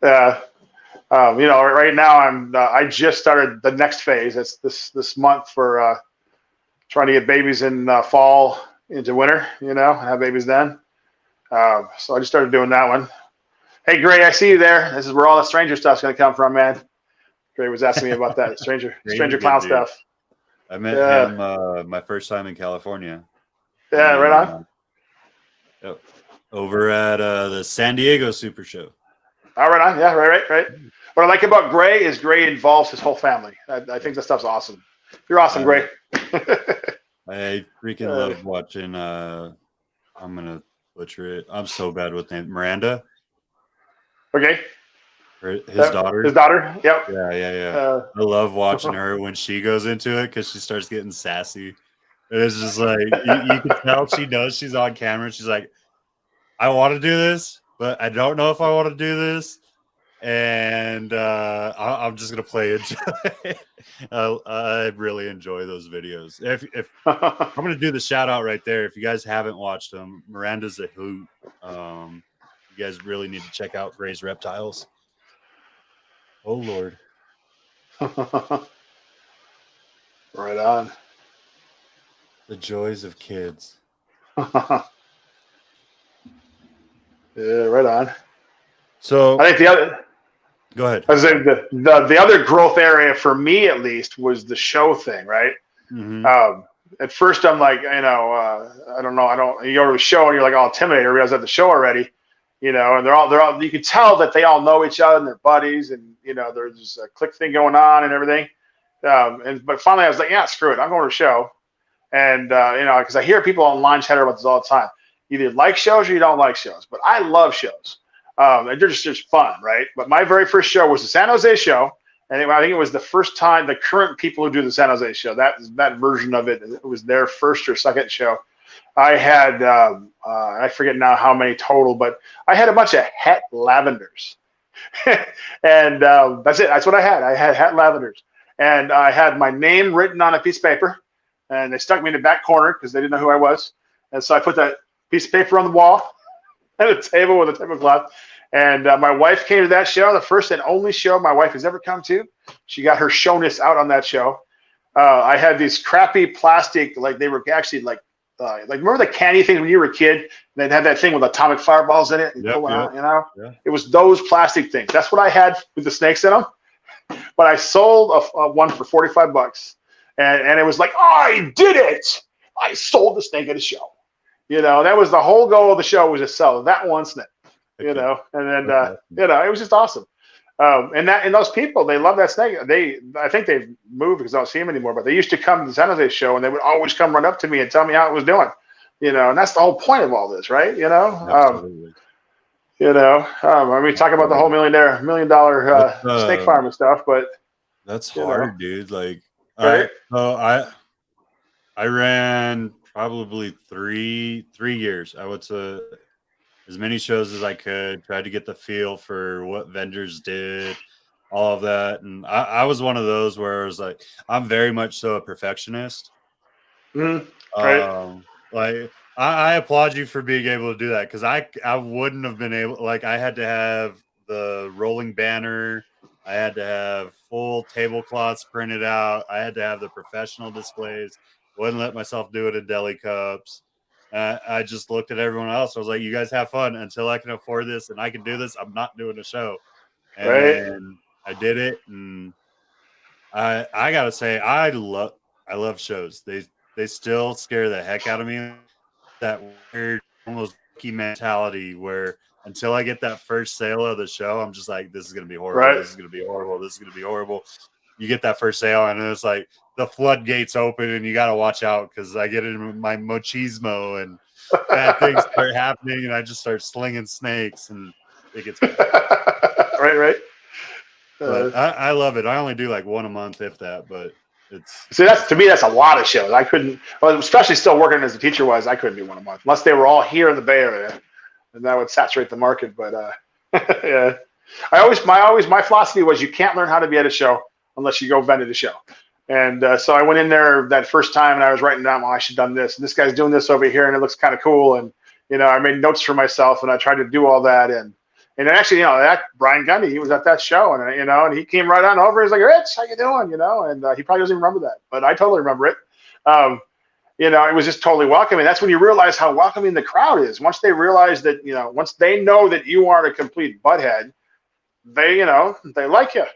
You know, right now I just started the next phase. It's this month for trying to get babies in fall into winter, you know, have babies then. So I just started doing that one. Hey, Gray, I see you there. This is where all the stranger stuff's going to come from, man. Gray was asking me about that stranger clown stuff. I met him my first time in California. Yeah, right on. Over at the San Diego Super Show. All right on. Yeah, right. What I like about Gray is Gray involves his whole family. I think this stuff's awesome. You're awesome, Gray. I freaking love watching. I'm gonna butcher it. I'm so bad with names. Miranda. Okay. His daughter. His daughter. Yep. Yeah. I love watching her when she goes into it because she starts getting sassy. And it's just like you can tell she knows she's on camera. She's like, I want to do this, but I don't know if I want to do this. And I'm just gonna play it. I really enjoy those videos. If I'm gonna do the shout out right there, if you guys haven't watched them, Miranda's a hoot. You guys really need to check out Gray's Reptiles. Oh Lord. Right on. The joys of kids. Yeah, right on. So I think the other. Go ahead. I was saying the other growth area for me, at least, was the show thing, right? Mm-hmm. At first, I'm like, you know, I don't know. You go to a show and you're like all intimidated. I realize at the show already, you know, and they're all. You can tell that they all know each other and they're buddies, and you know, there's a click thing going on and everything. But finally, I was like, yeah, screw it. I'm going to a show, and you know, because I hear people online chatter about this all the time. You either like shows or you don't like shows. But I love shows. And they're just fun, right? But my very first show was the San Jose show, and I think it was the first time the current people who do the San Jose show, that version of it, it was their first or second show. I had I forget now how many total, but I had a bunch of het lavenders, and that's it. That's what I had. I had het lavenders, and I had my name written on a piece of paper, and they stuck me in the back corner because they didn't know who I was, and so I put that piece of paper on the wall at a table with a tablecloth. And my wife came to that show, the first and only show my wife has ever come to. She got her showness out on that show. I had these crappy plastic, like they were actually like remember the candy things when you were a kid? They'd have that thing with atomic fireballs in it. And out, you know, it was those plastic things. That's what I had with the snakes in them. But I sold one for $45, and it was like, I did it! I sold the snake at a show. You know, that was the whole goal of the show, was to sell that one snake. You know, and then you know, it was just awesome. And those people, they love that snake. I think they've moved because I don't see them anymore. But they used to come to the San Jose show, and they would always come run up to me and tell me how it was doing. You know, and that's the whole point of all this, right? You know, Absolutely. You know, I mean, talk about the whole $1 million snake farm and stuff, but that's hard, dude. Like, right? I ran probably three years. I went to as many shows as I could, tried to get the feel for what vendors did, all of that. And I was one of those where I was like, I'm very much so a perfectionist. Mm-hmm. Right. Like, I applaud you for being able to do that, because I wouldn't have been able. Like, I had to have the rolling banner. I had to have full tablecloths printed out. I had to have the professional displays. Wouldn't let myself do it in deli cups. I just looked at everyone else. I was like, you guys have fun until I can afford this and I can do this. I'm not doing a show. And then I did it. And I got to say, I love shows. They still scare the heck out of me. That weird, almost key mentality where until I get that first sale of the show, I'm just like, this is going to be horrible. Right. This is going to be horrible. This is going to be horrible. You get that first sale, and it's like the floodgates open, and you got to watch out, because I get in my machismo and bad things start happening, and I just start slinging snakes, and it gets bad. Right. But I love it. I only do like one a month, if that. But to me, that's a lot of shows. I couldn't, well, especially still working as a teacher was, I couldn't do one a month unless they were all here in the Bay Area, and that would saturate the market. But yeah, my philosophy was, you can't learn how to be at a show unless you go vend at a show. And so I went in there that first time and I was writing down, well, I should have done this. And this guy's doing this over here and it looks kind of cool. And, I made notes for myself and I tried to do all that. And actually, that Brian Gundy, he was at that show and, and he came right on over. He's like, Rich, how you doing? And he probably doesn't remember that, but I totally remember it. It was just totally welcoming. That's when you realize how welcoming the crowd is. Once they realize that, once they know that you aren't a complete butthead, they like you,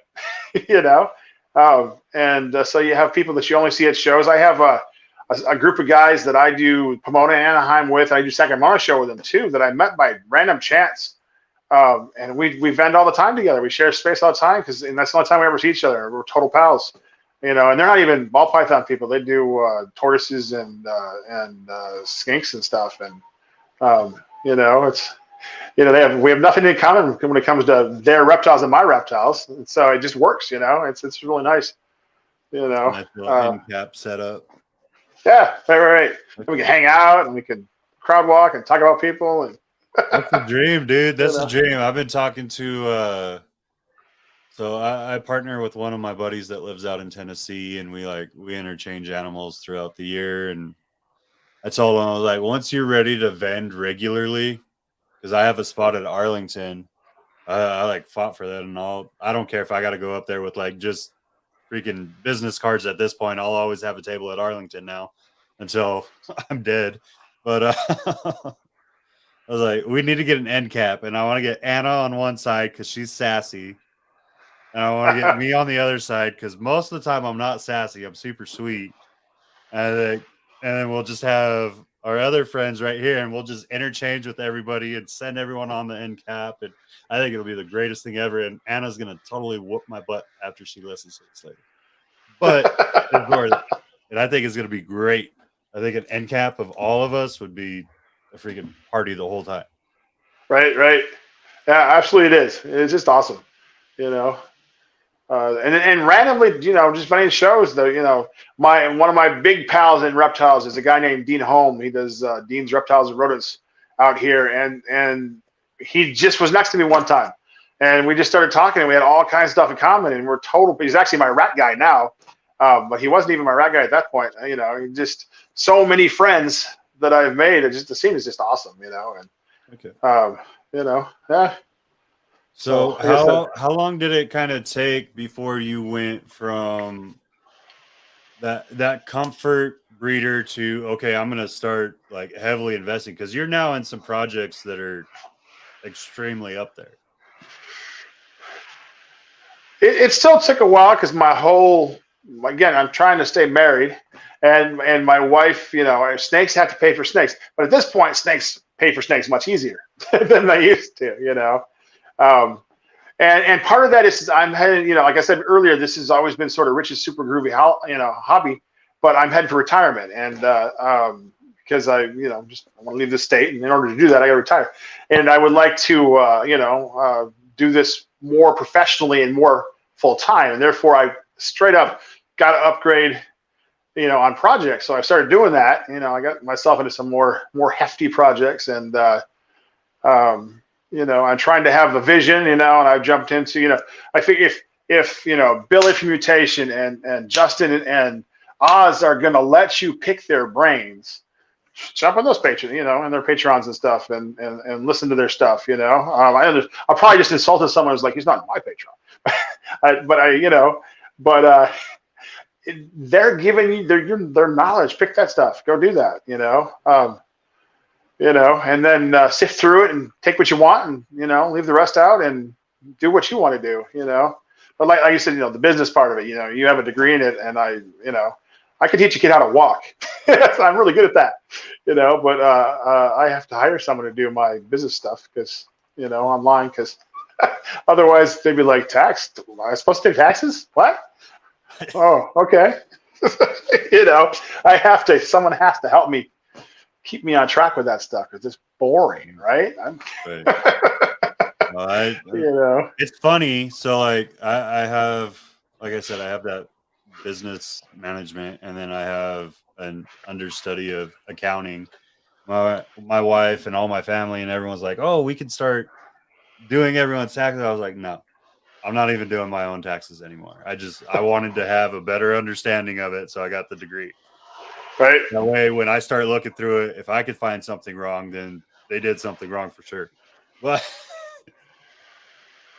So you have people that you only see at shows. I have a group of guys that I do Pomona and Anaheim with. I do Sacramento show with them too, that I met by random chance. And we vend all the time together. We share space all the time and that's the only time we ever see each other. We're total pals, and they're not even ball python people. They do tortoises and skinks and stuff. And it's we have nothing in common when it comes to their reptiles and my reptiles. And so it just works. It's really nice. Nice little end cap setup. Yeah, right. And we can hang out and we can crowd walk and talk about people and. That's the dream, dude. That's the dream. I've been talking to so I partner with one of my buddies that lives out in Tennessee, and we interchange animals throughout the year. And I told him, I was like, once you're ready to vend regularly, because I have a spot at Arlington, I fought for that, and I don't care if I got to go up there with just freaking business cards at this point. I'll always have a table at Arlington now until I'm dead. But I was like, we need to get an end cap, and I want to get Anna on one side because she's sassy, and I want to get me on the other side because most of the time I'm not sassy. I'm super sweet, and then we'll just have our other friends right here, and we'll just interchange with everybody and send everyone on the end cap. And I think it'll be the greatest thing ever. And Anna's gonna totally whoop my butt after she listens to this later. But and I think it's gonna be great. I think an end cap of all of us would be a freaking party the whole time. Right. Yeah, absolutely it is. It's just awesome, and randomly, just finding shows though, one of my big pals in reptiles is a guy named Dean Holm. He does Dean's Reptiles and Rodents out here, and he just was next to me one time, and we just started talking, and we had all kinds of stuff in common, and we're total. He's actually my rat guy now, but he wasn't even my rat guy at that point. Just so many friends that I've made. The scene is just awesome, and okay. Yeah. So how long did it kind of take before you went from that comfort breeder to, okay, I'm going to start heavily investing, because you're now in some projects that are extremely up there? It still took a while because again, I'm trying to stay married, and my wife, snakes have to pay for snakes, but at this point, snakes pay for snakes much easier than they used to, and part of that is I'm heading, like I said earlier, this has always been sort of Rich's super groovy, hobby, but I'm heading for retirement, and because I want to leave the state, and in order to do that, I got to retire, and I would like to, do this more professionally and more full time, and therefore I straight up got to upgrade, on projects. So I started doing that. I got myself into some more hefty projects, and I'm trying to have a vision, and I jumped into, I think if Billy from Mutation and Justin and Oz are going to let you pick their brains, jump on those patrons, and their patrons and stuff, and listen to their stuff. I probably just insulted someone who's like, he's not my patron, but they're giving you their knowledge. Pick that stuff. Go do that. And then sift through it and take what you want, and leave the rest out and do what you want to do. But like you said, the business part of it. You have a degree in it, and I could teach a kid how to walk. I'm really good at that, but I have to hire someone to do my business stuff because, online, because otherwise they'd be like, tax? Am I supposed to take taxes? What? Oh, okay. Someone has to help me keep me on track with that stuff because it's boring, right? Right. It's funny. So I have, like I said, I have that business management, and then I have an understudy of accounting. My wife and all my family and everyone's like, oh, we can start doing everyone's taxes. I was like, no, I'm not even doing my own taxes anymore. I wanted to have a better understanding of it, so I got the degree. Right. That way, when I start looking through it, if I could find something wrong, then they did something wrong for sure. But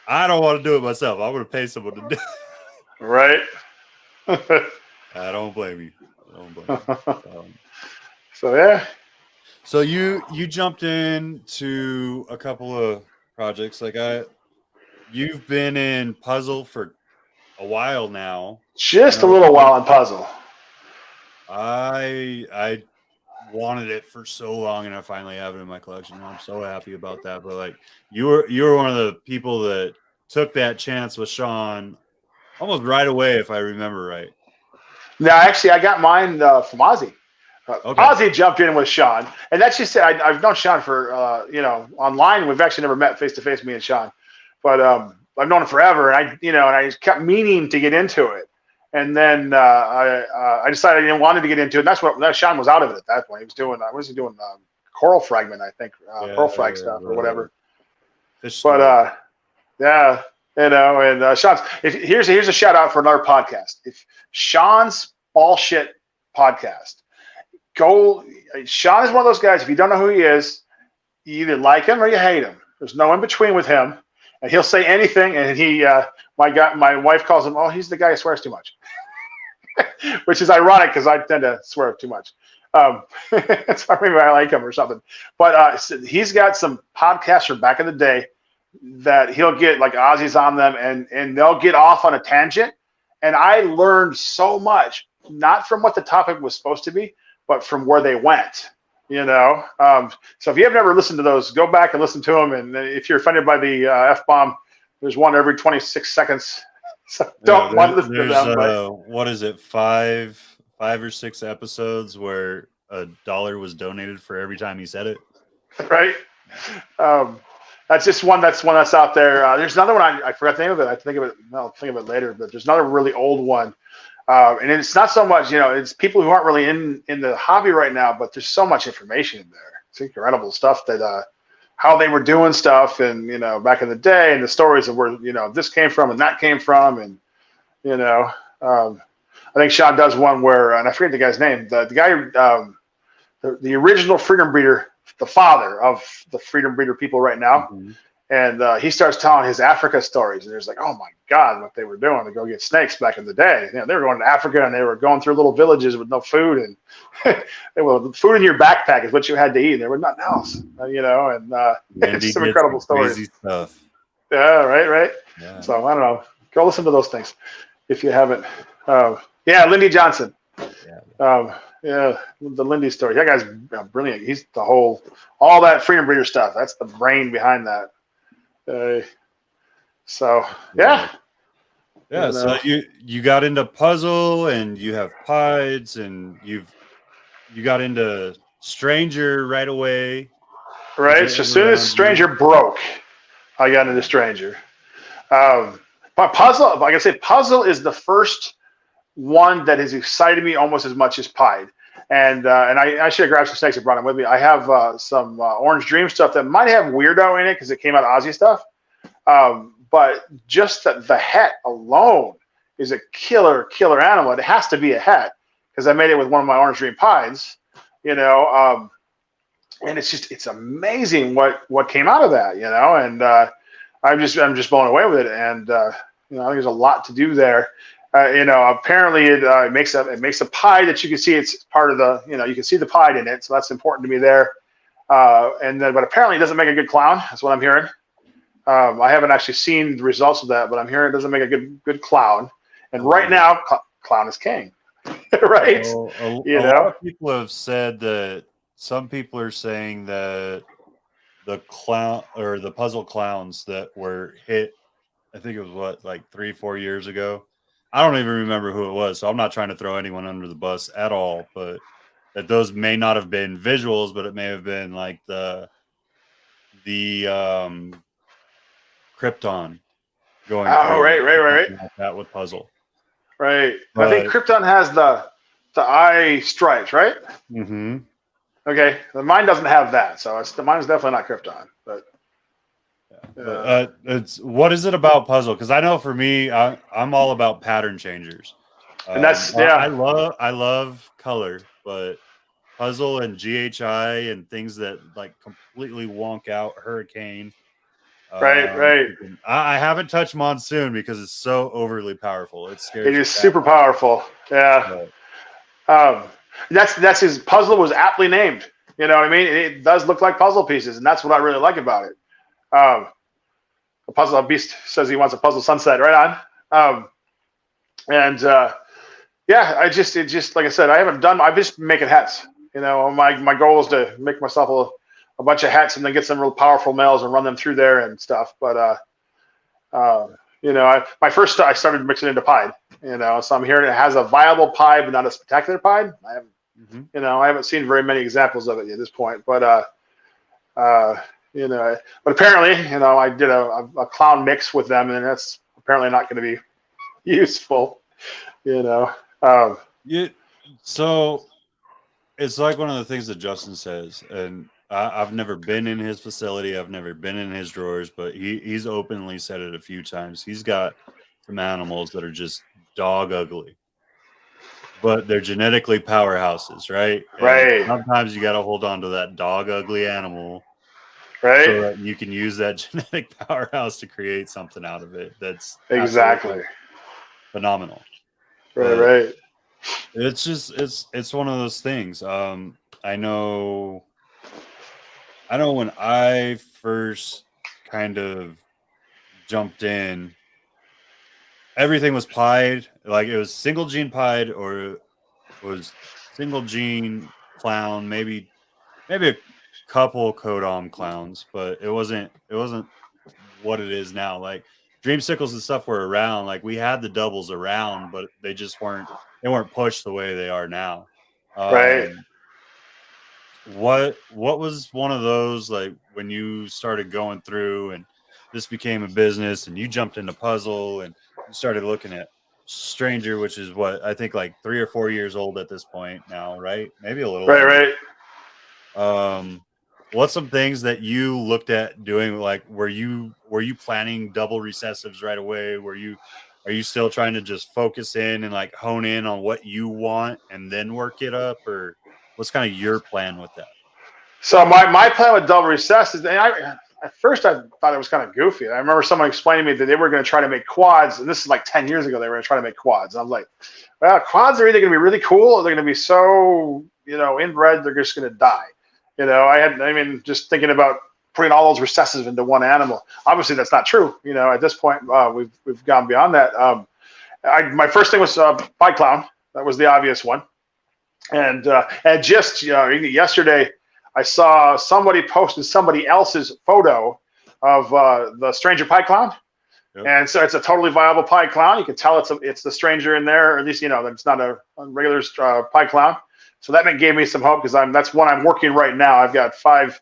I don't want to do it myself. I'm going to pay someone to do it. Right. I don't blame you. So yeah. So you jumped into a couple of projects. You've been in puzzle for a while now. Just a little while in puzzle. I wanted it for so long, and I finally have it in my collection. And I'm so happy about that. But like you were one of the people that took that chance with Sean almost right away, if I remember right. No, actually, I got mine from Ozzy. Okay. Ozzy jumped in with Sean, and that's just I've known Sean for online. We've actually never met face to face, me and Sean, but I've known him forever, and I kept meaning to get into it, and then I decided I didn't want to get into it. And that's Sean was out of it at that point. He was doing coral fragment, I think, coral frag stuff or whatever. But yeah, and Sean's. Here's a shout out for another podcast. If Sean's bullshit podcast. Sean is one of those guys. If you don't know who he is, you either like him or you hate him. There's no in between with him, and he'll say anything. And my wife calls him, oh, he's the guy who swears too much, which is ironic because I tend to swear too much. So maybe I like him or something. But he's got some podcasts from back in the day that he'll get like Ozzy's on them, and they'll get off on a tangent. And I learned so much, not from what the topic was supposed to be, but from where they went, So if you have never listened to those, go back and listen to them. And if you're offended by the F-bomb, there's one every 26 seconds. So don't want to listen to them. What is it, five or six episodes where $1 was donated for every time he said it? Right. That's just one. That's one that's out there. There's another one. I forgot the name of it. I'll think of it later. But there's another really old one. And it's not so much, it's people who aren't really in the hobby right now, but there's so much information in there. It's incredible stuff that how they were doing stuff and, back in the day, and the stories of where, this came from and that came from. And, I think Sean does one where, and I forget the guy's name, the guy, the original freedom breeder, the father of the freedom breeder people right now. Mm-hmm. And he starts telling his Africa stories, and there's like, oh my God, what they were doing to go get snakes back in the day. They were going to Africa, and they were going through little villages with no food, and the food in your backpack is what you had to eat. There was nothing else, And it's some incredible stories. Crazy stuff. Yeah, right. Yeah. So I don't know. Go listen to those things if you haven't. Lindy Johnson. Yeah. The Lindy story. That guy's brilliant. He's all that freedom breeder stuff. That's the brain behind that. So yeah. So you got into puzzle, and you have pieds, and you got into Stranger right away. Right. So as soon as Stranger broke, I got into Stranger. But puzzle, like I said, puzzle is the first one that has excited me almost as much as pied. And I should have grabbed some snakes and brought them with me. I have some Orange Dream stuff that might have Weirdo in it because it came out of Ozzy stuff. But just the het alone is a killer animal. It has to be a het because I made it with one of my Orange Dream pies, and it's amazing what came out of that, and I'm just blown away with it. And I think there's a lot to do there. Apparently it makes a pie that you can see. It's part of the, you can see the pie in it. So that's important to me there. But apparently it doesn't make a good clown. That's what I'm hearing. I haven't actually seen the results of that, but I'm hearing it doesn't make a good clown. And right now, clown is king, right? Well, a lot of people have said that. Some people are saying that the clown or the puzzle clowns that were hit, I think it was 3-4 years ago. I don't even remember who it was, so I'm not trying to throw anyone under the bus at all. But that those may not have been visuals, but it may have been like the Krypton going. Oh, right. Like that with puzzle. Right. But I think Krypton has the eye stripes, right? Mm-hmm. Okay. Mine doesn't have that, so mine's definitely not Krypton. But But it's what is it about puzzle? Because I know for me, I'm all about pattern changers. and that's I love color, but puzzle and GHI and things that like completely wonk out hurricane. right. I haven't touched monsoon because it's so overly powerful. It It scares is the crap super out of powerful. Yeah. me. Um, that's his puzzle was aptly named. You know what I mean? It does look like puzzle pieces, and that's what I really like about it. Um, the puzzle beast says he wants a puzzle sunset. Right on. And yeah, it just like I said, I haven't done. I'm just making hats. You know, my goal is to make myself a bunch of hats and then get some real powerful males and run them through there and stuff. But you know, I started mixing into pied. You know, so I'm hearing it has a viable pied, but not a spectacular pied. Mm-hmm. You know, I haven't seen very many examples of it at this point. But you know, but apparently, you know, I did a clown mix with them, and that's apparently not going to be useful. You know. Yeah. So it's like one of the things that Justin says, and I've never been in his facility. I've never been in his drawers, but he's openly said it a few times. He's got some animals that are just dog ugly, but they're genetically powerhouses, right? And Right. sometimes you got to hold on to that dog ugly animal so Right. that you can use that genetic powerhouse to create something out of it that's Exactly. absolutely phenomenal. Right. But Right. it's just it's one of those things. I know when I first kind of jumped in, everything was pied. Like it was single gene pied or it was single gene clown, maybe a couple codom clowns, but it wasn't what it is now. Like dreamsicles and stuff were around. Like we had the doubles around, but they weren't pushed the way they are now. Right. Um, what was one of those like when you started going through and this became a business and you jumped into puzzle and you started looking at Stranger, which is what I think like 3 or 4 years old at this point now, right? Maybe a little Right. longer. Right. What's some things that you looked at doing? Like, were you planning double recessives right away? Are you still trying to just focus in and like hone in on what you want and then work it up, or what's kind of your plan with that? So my plan with double recess is, and at first I thought it was kind of goofy. I remember someone explaining to me that they were going to try to make quads, and this is like 10 years ago. They were going to try to make quads. And I was like, well, quads are either going to be really cool or they're going to be so, you know, inbred they're just going to die. You know, I mean, just thinking about putting all those recessives into one animal. Obviously, that's not true. You know, at this point, we've gone beyond that. My first thing was Pie Clown. That was the obvious one. And just yesterday, I saw somebody posted somebody else's photo of the Stranger Pie Clown, Yep. and so it's a totally viable Pie Clown. You can tell it's the Stranger in there, or at least you know that it's not a regular Pie Clown. So that gave me some hope because that's one I'm working right now. I've got 5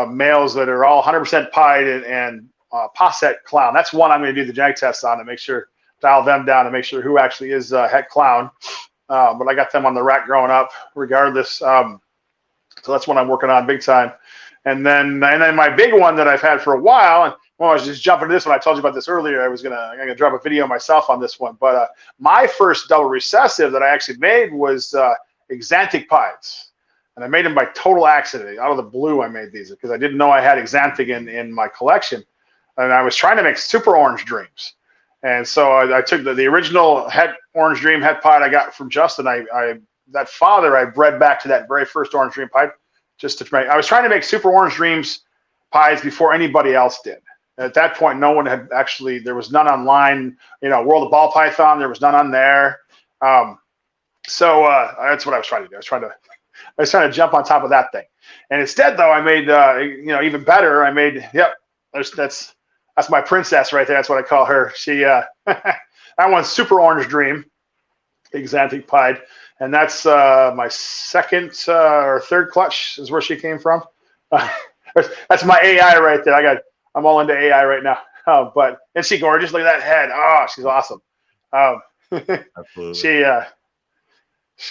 males that are all 100% pied and posset clown. That's one I'm going to do the jag test on to make sure, dial them down to make sure who actually is het clown. But I got them on the rack growing up regardless. So that's one I'm working on big time. And then my big one that I've had for a while, and I was just jumping to this one. I told you about this earlier. I'm gonna drop a video myself on this one. But my first double recessive that I actually made was Xanthic pies. And I made them by total accident. Out of the blue, I made these because I didn't know I had Xanthic in my collection. And I was trying to make super orange dreams. And so I took the original orange dream het pied I got from Justin. That father I bred back to that very first orange dream pied just to make. I was trying to make super orange dreams pies before anybody else did. And at that point, no one had actually. There was none online. You know, World of Ball Python. There was none on there. So that's what I was trying to do. I was trying to jump on top of that thing. And instead, though, I made even better. I made that's my princess right there. That's what I call her. She that one's super orange dream, Xanthic pied, and that's my second or third clutch is where she came from. That's my AI right there. I'm all into AI right now. But isn't she gorgeous? Look at that head. Oh, she's awesome. Absolutely.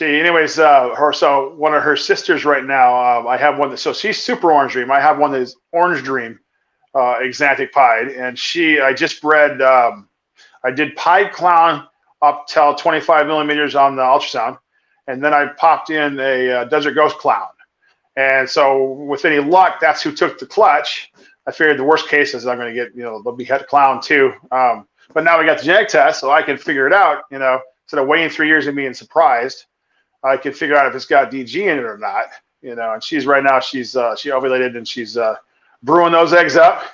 Anyways, so one of her sisters right now. I have one so she's super orange dream. I have one that is orange dream. Exantic pied, and I just bred. I did pied clown up till 25 millimeters on the ultrasound, and then I popped in a desert ghost clown. And so, with any luck, that's who took the clutch. I figured the worst case is I'm going to get, they'll be head clown too. But now we got the genetic test, so I can figure it out. Instead of waiting 3 years and being surprised, I can figure out if it's got DG in it or not. And she's right now she ovulated and she's brewing those eggs up.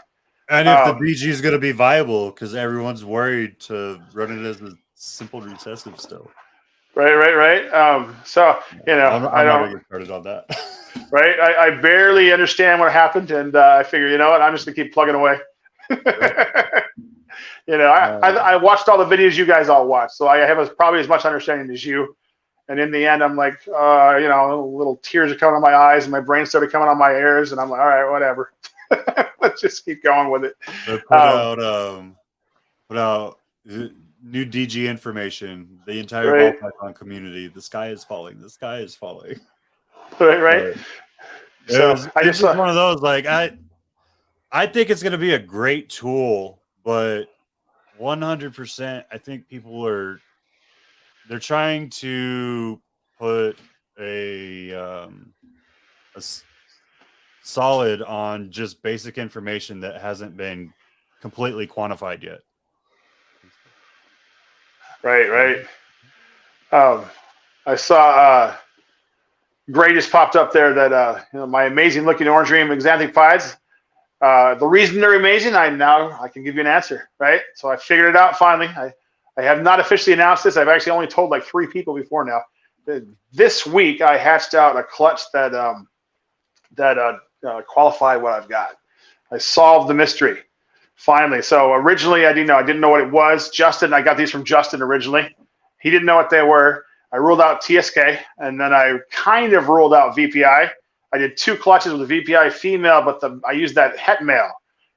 And if the DG is going to be viable, because everyone's worried to run it as a simple recessive still. Right. So I'm I not don't going to get started on that. Right. I barely understand what happened, and I figure, you know what, I'm just gonna keep plugging away. I watched all the videos you guys all watched, so I have probably as much understanding as you. And in the end, I'm like, little tears are coming on my eyes, and my brain started coming on my ears, and I'm like, all right, whatever. Let's just keep going with it. They put out new DG information. The entire ball python community. The sky is falling. The sky is falling. Right. It's just one of those. Like I think it's going to be a great tool, but 100%, I think people they're trying to put a solid on just basic information that hasn't been completely quantified yet. Right. I saw Gray just popped up there that my amazing looking orange dream exanthic pieds. The reason they're amazing, I can give you an answer, right? So I figured it out finally. I have not officially announced this. I've actually only told like 3 people before now. This week I hatched out a clutch that qualified what I've got. I solved the mystery finally. So originally I didn't know what it was. I got these from Justin originally. He didn't know what they were. I ruled out TSK, and then I kind of ruled out VPI. I did 2 clutches with a VPI female, but I used that het male.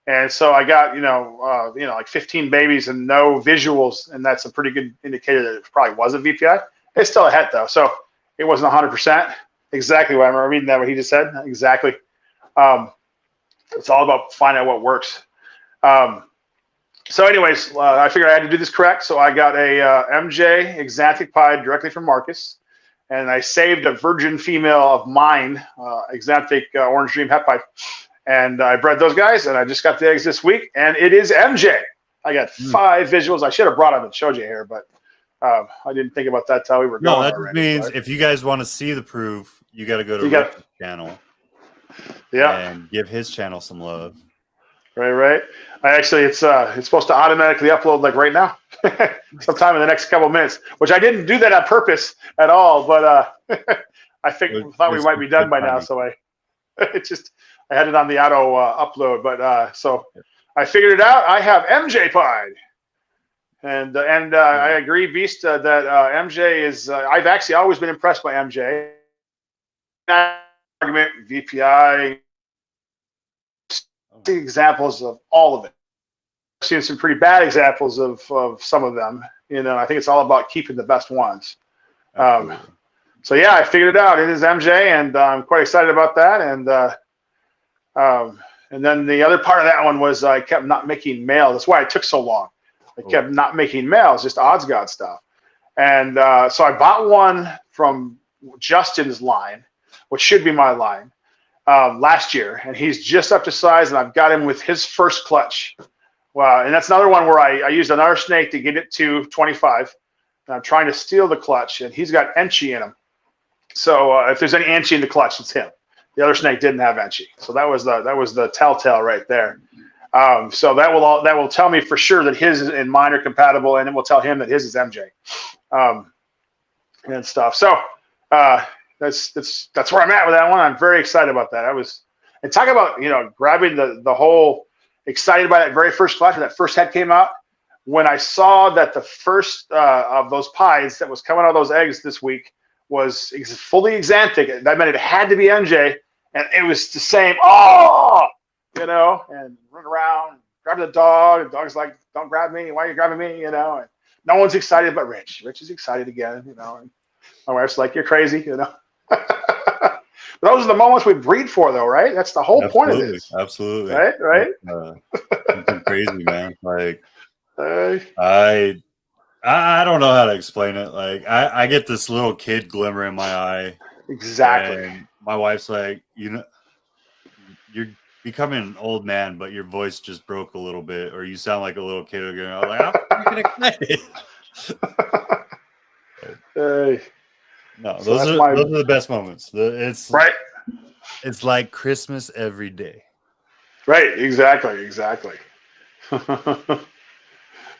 And so I got, like 15 babies and no visuals, and that's a pretty good indicator that it probably was a VPI. It's still a het though, so it wasn't 100%. Exactly what I remember reading that, what he just said. Exactly. It's all about finding out what works. So anyways, I figured I had to do this correct, so I got a MJ exanthic pied directly from Marcus, and I saved a virgin female of mine, exanthic orange dream het pied, and I bred those guys, and I just got the eggs this week, and it is MJ. I got 5 visuals. I should have brought them and showed you here, but I didn't think about that till we were going. No, that already, means if you guys want to see the proof, you got to go to Rich's channel. Yeah, and give his channel some love. Right. It's supposed to automatically upload like right now, sometime in the next couple of minutes. Which I didn't do that on purpose at all, but I thought we might be done by now. So I had it on the auto upload. But so I figured it out. I have MJ pied, and I agree, Beast, that MJ is. I've actually always been impressed by MJ. Argument VPI. Examples of all of it. I've seen some pretty bad examples of some of them. I think it's all about keeping the best ones. So yeah, I figured it out. It is MJ, and I'm quite excited about that. And then the other part of that one was I kept not making males. That's why it took so long. I kept not making males, just odds god stuff. And so I bought one from Justin's line, which should be my line. Last year, and he's just up to size, and I've got him with his first clutch. Wow, and that's another one where I used another snake to get it to 25, and I'm trying to steal the clutch, and he's got Enchi in him. So if there's any Enchi in the clutch, it's him. The other snake didn't have Enchi, so that was the telltale right there. So that will tell me for sure that his and mine are compatible, and it will tell him that his is MJ, and stuff. So. That's where I'm at with that one. I'm very excited about that. And talk about grabbing the whole excited by that very first clutch when that first head came out. When I saw that the first of those pies that was coming out of those eggs this week was fully exanthic, that meant it had to be MJ, and it was the same. And run around, grab the dog. The dog's like, "Don't grab me! Why are you grabbing me?" And no one's excited but Rich. Rich is excited again. And my wife's like, "You're crazy," Those are the moments we breed for, though, right? That's the whole point of Absolutely, this, absolutely. right? Right? Something crazy, man. Like Uh, I, I don't know how to explain it. Like I get this little kid glimmer in my eye, exactly. and my wife's like, you're becoming an old man, but your voice just broke a little bit, or you sound like a little kid again. I was like, I'm freaking excited. Uh, No, so those that's are my those are the best moments. right. It's like Christmas every day. Right. Exactly. Exactly.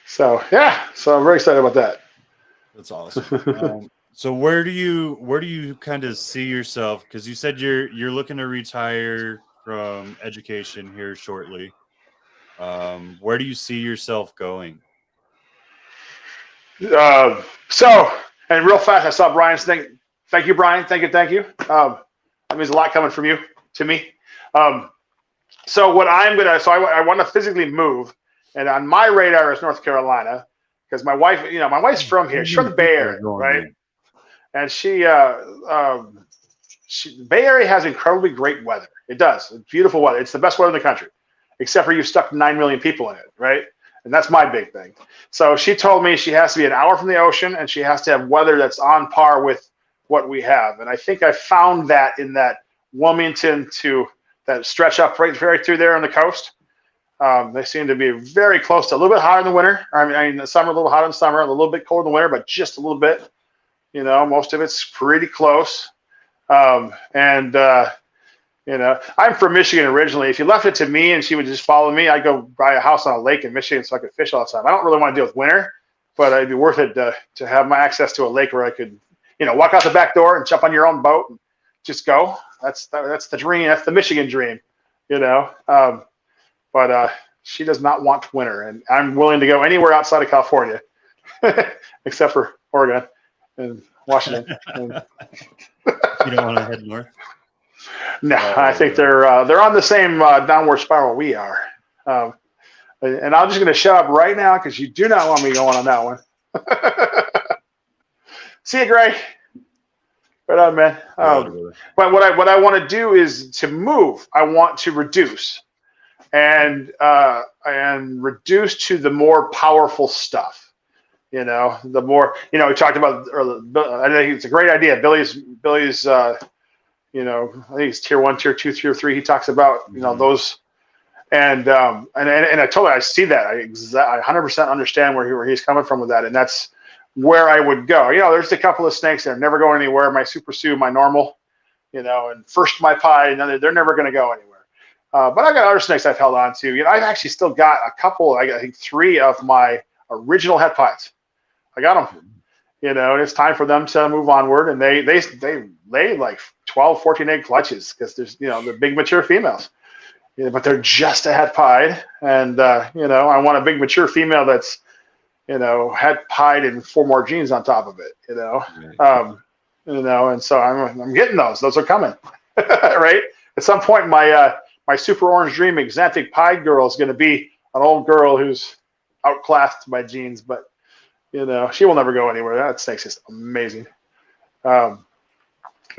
So yeah. So I'm very excited about that. That's awesome. So where do you kind of see yourself? Because you said you're looking to retire from education here shortly. Where do you see yourself going? So, and real fast, I saw Brian's thing. Thank you, Brian. Thank you. Thank you. That means a lot coming from you to me. Um, so what I'm gonna, so I want to physically move, and on my radar is North Carolina because my wife, my wife's from here. How She's from many the Bay people are Area, going right? there? And the Bay Area has incredibly great weather. It does. It's beautiful weather. It's the best weather in the country, except for you've stuck 9 million people in it, right? And that's my big thing. So she told me she has to be an hour from the ocean and she has to have weather that's on par with what we have. And I think I found that in that Wilmington to that stretch up right through there on the coast. They seem to be very close to a little bit hotter in the winter. I mean, the summer, a little hot in the summer, a little bit cold in the winter, but just a little bit. Most of it's pretty close. And I'm from Michigan originally. If you left it to me and she would just follow me, I'd go buy a house on a lake in Michigan so I could fish all the time. I don't really want to deal with winter, but it'd be worth it to have my access to a lake where I could, walk out the back door and jump on your own boat and just go. That's the dream. That's the Michigan dream, you know. But she does not want winter, and I'm willing to go anywhere outside of California, except for Oregon and Washington. And, You don't want to head north? no, I think they're on the same downward spiral we are. Um, and I'm just going to shut up right now because you do not want me going on that one. See you, Gray. Right on, man. But what I want to do is to move. I want to reduce and reduce to the more powerful stuff. The more we talked about. I think it's a great idea. Billy's. I think it's tier 1, tier 2, tier 3. He talks about those, and I totally I see that. I 100% understand where he's coming from with that, and that's where I would go. There's a couple of snakes that are never going anywhere. My Super Sue, my normal, and first my pie, and they're never going to go anywhere. But I've got other snakes I've held on to. I've actually still got a couple. I think 3 of my original het pies. I got them. And it's time for them to move onward. And they lay like 12, 14 egg clutches because there's, the big mature females. But they're just a het pied. And, I want a big mature female that's, het pied and 4 more genes on top of it, Right. And so I'm getting those. Those are coming, right? At some point, my super orange dream exantic pied girl is going to be an old girl who's outclassed by genes, but she will never go anywhere. That snake's just amazing.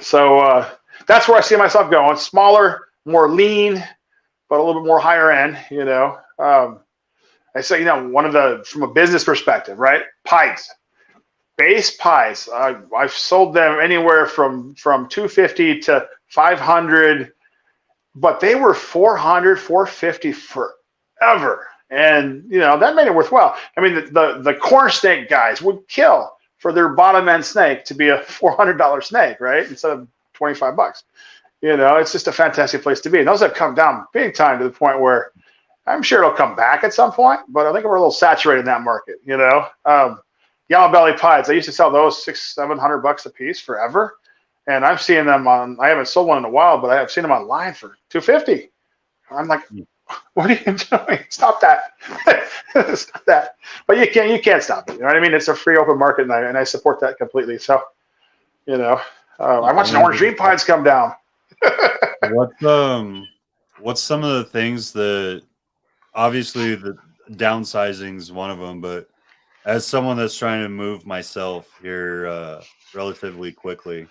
So that's where I see myself going. Smaller, more lean, but a little bit more higher end. I say, from a business perspective, right? Pies, base pies. I've sold them anywhere from 250 to 500, but they were 400, 450 forever. And that made it worthwhile. I mean, the corn snake guys would kill for their bottom end snake to be a $400 snake, right? Instead of $25. It's just a fantastic place to be. And those have come down big time to the point where I'm sure it'll come back at some point, but I think we're a little saturated in that market. Yellow belly pies. I used to sell those $600-700 a piece forever, and I'm seeing them on. I haven't sold one in a while, but I have seen them online for $250. I'm like, what are you doing? Stop that! Stop that! But you can't stop it. You know what I mean? It's a free open market, and I support that completely. So, I'm watching orange dream pies come down. What's some of the things that obviously the downsizing is one of them, but as someone that's trying to move myself here relatively quickly,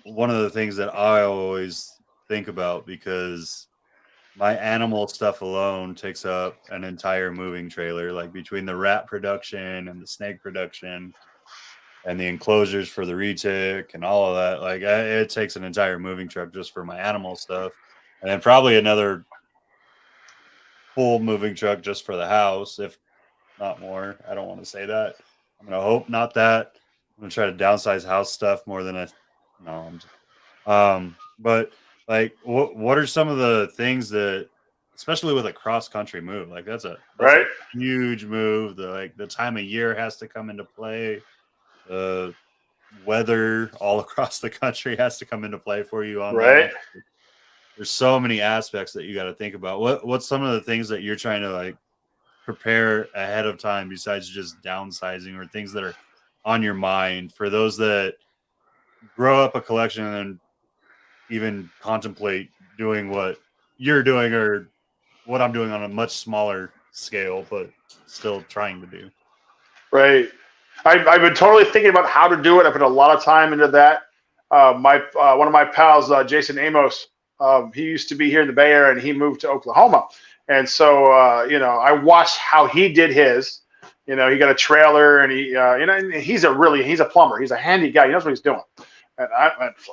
one of the things that I always think about, because my animal stuff alone takes up an entire moving trailer, like between the rat production and the snake production and the enclosures for the retic and all of that. Like it takes an entire moving truck just for my animal stuff, and then probably another full moving truck just for the house, if not more. I don't want to say that. I'm gonna hope not that. I'm gonna try to downsize house stuff more than I. No, I'm just. But like, what are some of the things that, especially with a cross country move, like that's a Right. huge move. The time of year has to come into play. The weather all across the country has to come into play for you on Right. that. There's so many aspects that you got to think about. What's some of the things that you're trying to like prepare ahead of time besides just downsizing, or things that are on your mind for those that grow up a collection and then even contemplate doing what you're doing or what I'm doing on a much smaller scale, but still trying to do? Right. I've been totally thinking about how to do it. I put a lot of time into that. One of my pals, Jason Amos, he used to be here in the Bay Area, and he moved to Oklahoma. And so, I watched how he did his. He got a trailer, and and he's a plumber. He's a handy guy. He knows what he's doing. And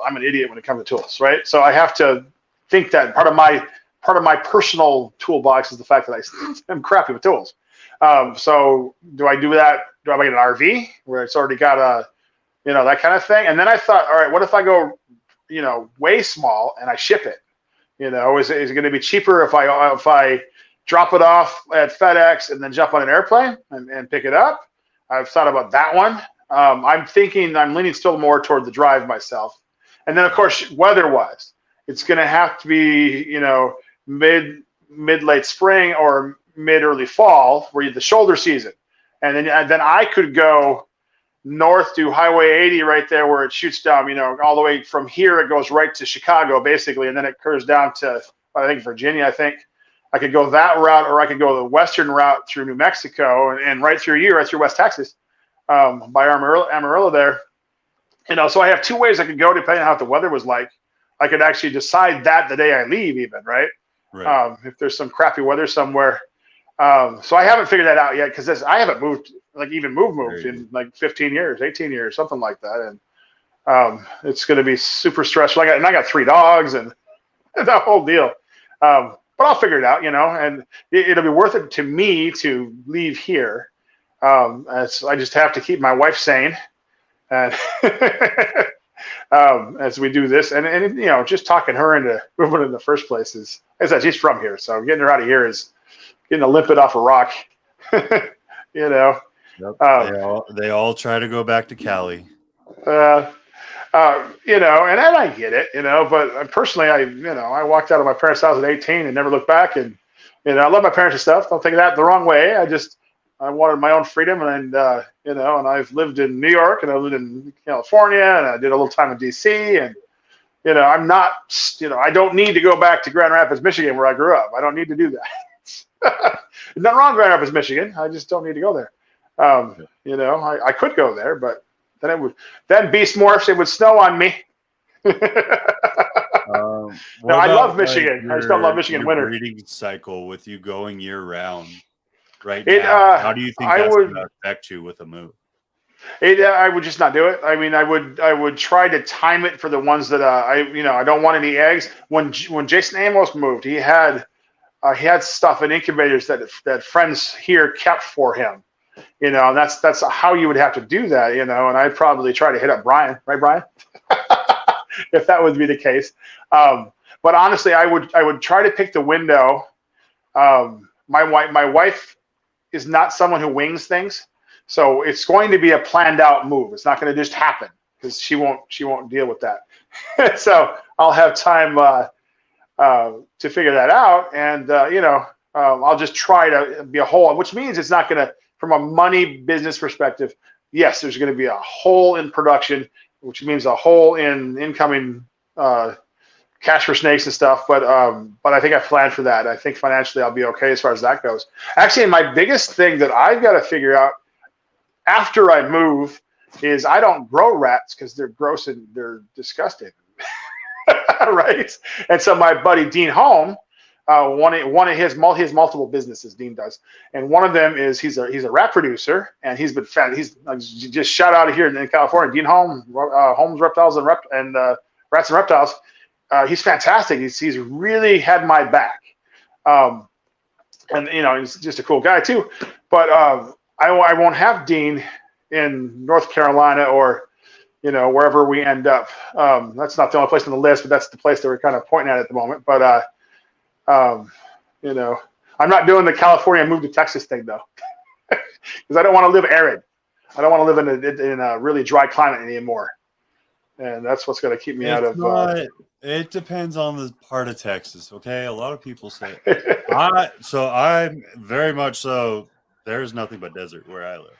I'm an idiot when it comes to tools, right? So I have to think that part of my personal toolbox is the fact that I'm crappy with tools. So do I do that? Do I get an RV where it's already got that kind of thing? And then I thought, all right, what if I go, way small and I ship it? Is it going to be cheaper if I drop it off at FedEx and then jump on an airplane and pick it up? I've thought about that one. I'm leaning still more toward the drive myself. And then of course, weather-wise, it's going to have to be, mid late spring or mid early fall, where the shoulder season. And then I could go north to Highway 80 right there where it shoots down, all the way from here. It goes right to Chicago basically. And then it curves down to, I think, Virginia. I think I could go that route, or I could go the western route through New Mexico and right through West Texas, by Amarillo there. So I have two ways I could go depending on how the weather was like. I could actually decide that the day I leave even, right? If there's some crappy weather somewhere. So I haven't figured that out yet, because I haven't moved in like 15 years, 18 years, something like that. And it's going to be super stressful. I got 3 dogs and that whole deal. But I'll figure it out, and it'll be worth it to me to leave here. As I just have to keep my wife sane, and as we do this, and just talking her into moving in the first place is, as I said, she's from here, so getting her out of here is getting a limpet off a rock. Yep. They all try to go back to Cali. And I get it, but personally, I walked out of my parents' house at 18 and never looked back. And, I love my parents and stuff. Don't take that the wrong way. I wanted my own freedom, and and I've lived in New York, and I lived in California, and I did a little time in DC, and I'm not, I don't need to go back to Grand Rapids, Michigan, where I grew up. I don't need to do that. There's nothing wrong with Grand Rapids, Michigan. I just don't need to go there. I could go there, but then beast morphs, it would snow on me. No, I love Michigan. I just don't love Michigan winter. Breeding cycle with you going year round right now. How do you think that's going to affect you with a move? I would just not do it. I mean, I would try to time it for the ones that I don't want any eggs. When Jason Amos moved, he had stuff in incubators that friends here kept for him. And that's how you would have to do that. And I'd probably try to hit up Brian, right, Brian? If that would be the case. But honestly, I would try to pick the window. My wife is not someone who wings things, so it's going to be a planned out move. It's not going to just happen, because she won't deal with that. So I'll have time to figure that out, and I'll just try to be a hole, which means it's not going to, from a money business perspective, yes, there's going to be a hole in production, which means a hole in incoming cash for snakes and stuff. But I think I planned for that. I think financially I'll be okay as far as that goes. Actually, my biggest thing that I've got to figure out after I move is I don't grow rats because they're gross and they're disgusting. Right? And so my buddy Dean Holm, one of his multiple businesses, Dean does, and one of them is he's a rat producer, and he's been he's just shout out here in California, Dean Holm, Holmes Reptiles and Rats and Reptiles. He's fantastic. He's really had my back, and he's just a cool guy too. But I won't have Dean in North Carolina or wherever we end up. That's not the only place on the list, but that's the place that we're kind of pointing at the moment. But I'm not doing the California move to Texas thing though, because I don't want to live arid. I don't want to live in a really dry climate anymore, and that's what's going to keep me out of. It depends on the part of Texas. Okay, a lot of people say I'm very much so. There's nothing but desert where I live.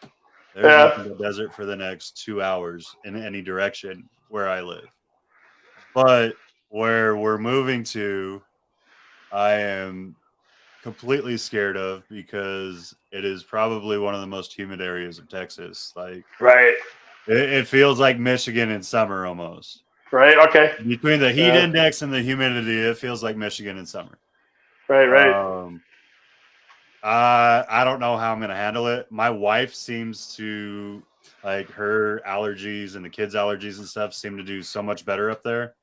There's nothing but desert for the next 2 hours in any direction where I live. But where we're moving to, I am completely scared of because it is probably one of the most humid areas of Texas. Like, right. It feels like Michigan in summer almost. Right. Okay. Between the heat index and the humidity, it feels like Michigan in summer. Right. I don't know how I'm going to handle it. My wife seems to, like, her allergies and the kids' allergies and stuff seem to do so much better up there.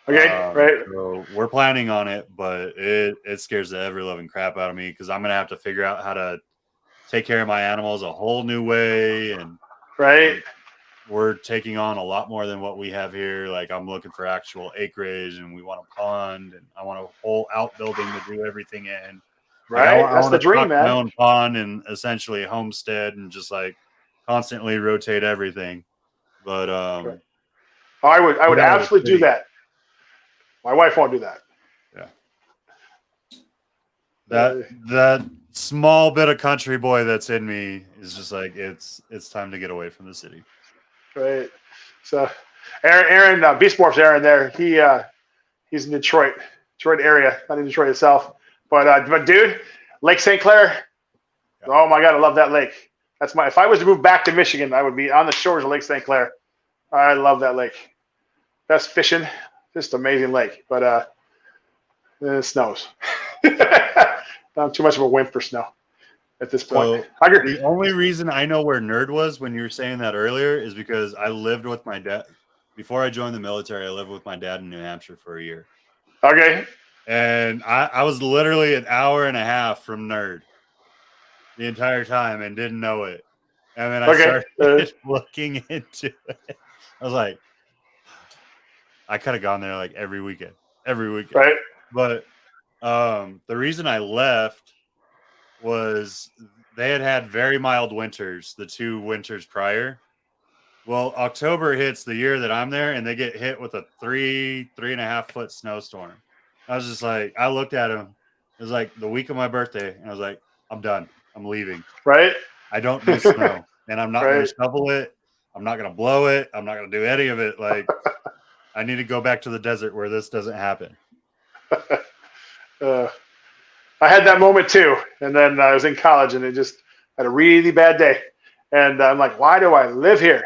Okay, right. So we're planning on it, but it scares the ever-loving crap out of me because I'm going to have to figure out how to take care of my animals a whole new way. And right. We're taking on a lot more than what we have here. Like, I'm looking for actual acreage, and we want a pond, and I want a whole outbuilding to do everything in. Right, like, that's the dream, man. My own pond and essentially a homestead, and just like constantly rotate everything. But I would absolutely do that. My wife won't do that. Yeah. That small bit of country boy that's in me is just like it's time to get away from the city. Right. So, Aaron, Beast Morph's Aaron there. He's in Detroit area, not in Detroit itself. But dude, Lake St. Clair. Yeah. Oh my God, I love that lake. If I was to move back to Michigan, I would be on the shores of Lake St. Clair. I love that lake. Best fishing, just amazing lake. But it snows. I'm too much of a wimp for snow at this point. So the only reason I know where Nerd was when you were saying that earlier is because I lived with my dad. Before I joined the military, I lived with my dad in New Hampshire for a year. Okay. And I was literally an hour and a half from Nerd the entire time and didn't know it. And then I started looking into it. I was like, I could have gone there like every weekend. Right. But the reason I left was they had very mild winters the 2 winters prior. Well, October hits the year that I'm there, and they get hit with a 3.5 foot snowstorm. I was just like, I looked at him. It was like the week of my birthday, and I was like, I'm done. I'm leaving. Right. I don't do snow, and I'm not going to shovel it. I'm not going to blow it. I'm not going to do any of it. Like, I need to go back to the desert where this doesn't happen. I had that moment too, and then I was in college, and it just had a really bad day, and I'm like, why do I live here?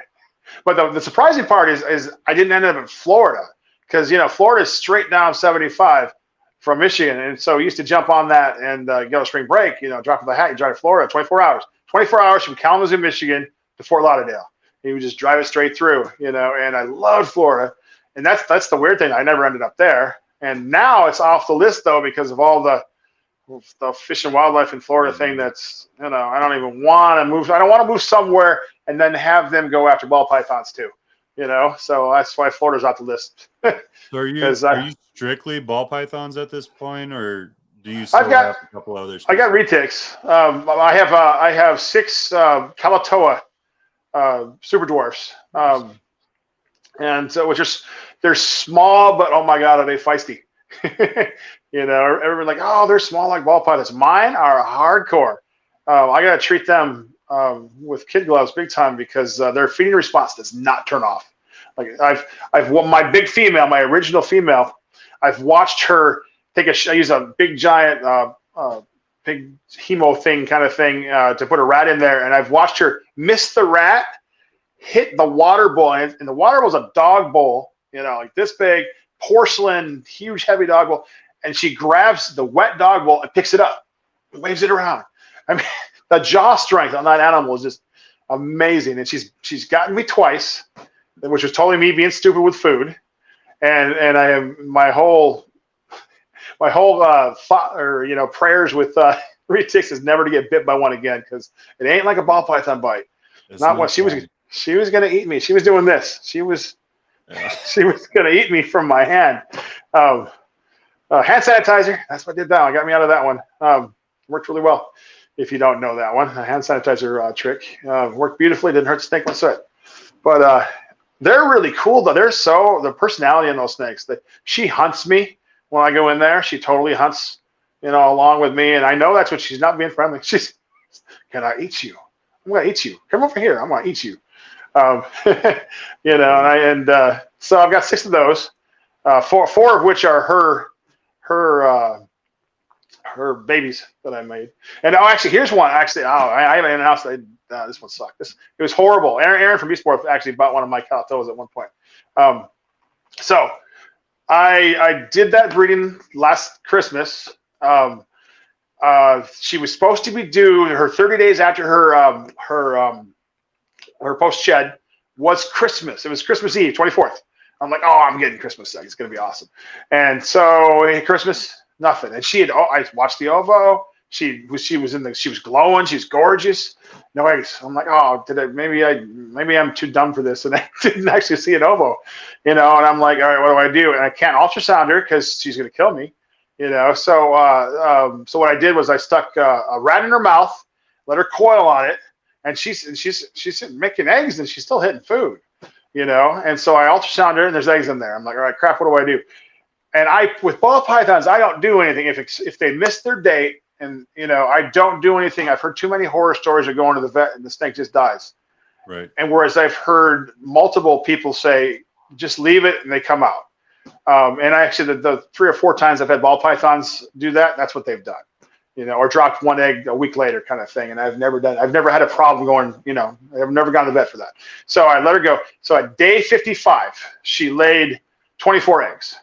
But the surprising part is I didn't end up in Florida because Florida is straight down 75 from Michigan, and so we used to jump on that and go to spring break. Drop the hat, you drive to Florida, 24 hours from Kalamazoo, Michigan to Fort Lauderdale. You would just drive it straight through, and I loved Florida, and that's the weird thing. I never ended up there, and now it's off the list though because of all the fish and wildlife in Florida thing. That's I don't even want to move. I don't want to move somewhere and then have them go after ball pythons too. So that's why Florida's off the list. So are you strictly ball pythons at this point, or do you still have a couple others? I got retics. I have 6 Kalatoa super dwarfs, and so they're small, but oh my God, are they feisty? Everyone's like, oh, they're small like ball pythons. Mine are hardcore. I got to treat them with kid gloves big time because their feeding response does not turn off. Like my big female, my original female, I've watched her I use a big giant big hemo thing kind of thing to put a rat in there, and I've watched her miss the rat, hit the water bowl, and the water bowl's a dog bowl, like this big, porcelain, huge, heavy dog bowl, and she grabs the wet dog bowl and picks it up, and waves it around. I mean, the jaw strength on that animal is just amazing, and she's gotten me twice, which was totally me being stupid with food, and I have my whole prayers with retics is never to get bit by one again, because it ain't like a ball python bite. Not what she was going to eat me. She was doing this. She was going to eat me from my hand. Hand sanitizer. That's what did that one. Got me out of that one. Worked really well. If you don't know that one, a hand sanitizer trick worked beautifully. Didn't hurt the snake one sweat. But they're really cool though. The personality in those snakes. She hunts me when I go in there. She totally hunts, along with me. And I know that's what she's not being friendly. She's, can I eat you? I'm gonna eat you. Come over here. I'm gonna eat you. So I've got 6 of those, 4 of which are her babies that I made. And actually, here's one. Actually, I haven't announced that. This one sucked. It was horrible. Aaron from Eastport actually bought one of my Calatos at one point. So I did that breeding last Christmas. She was supposed to be due her 30 days after her post shed was Christmas. It was Christmas Eve, 24th. I'm like, oh, I'm getting Christmas eggs. It's gonna be awesome. And so Christmas, nothing. And I watched the ovo. She was glowing. She's gorgeous. No eggs. I'm like, oh, maybe I'm too dumb for this, and I didn't actually see an ovo, And I'm like, all right, what do? And I can't ultrasound her because she's gonna kill me. So what I did was I stuck a rat in her mouth, let her coil on it, and she's making eggs and she's still hitting food, And so I ultrasound her and there's eggs in there. I'm like, all right, crap, what do I do? And with ball pythons, I don't do anything if they miss their date, and I don't do anything. I've heard too many horror stories of going to the vet and the snake just dies. Right. And whereas I've heard multiple people say, just leave it and they come out. And I actually, the 3 or 4 times I've had ball pythons do that, that's what they've done, or dropped one egg a week later kind of thing. And I've never had a problem going, I've never gone to the vet for that. So I let her go. So at day 55, she laid 24 eggs,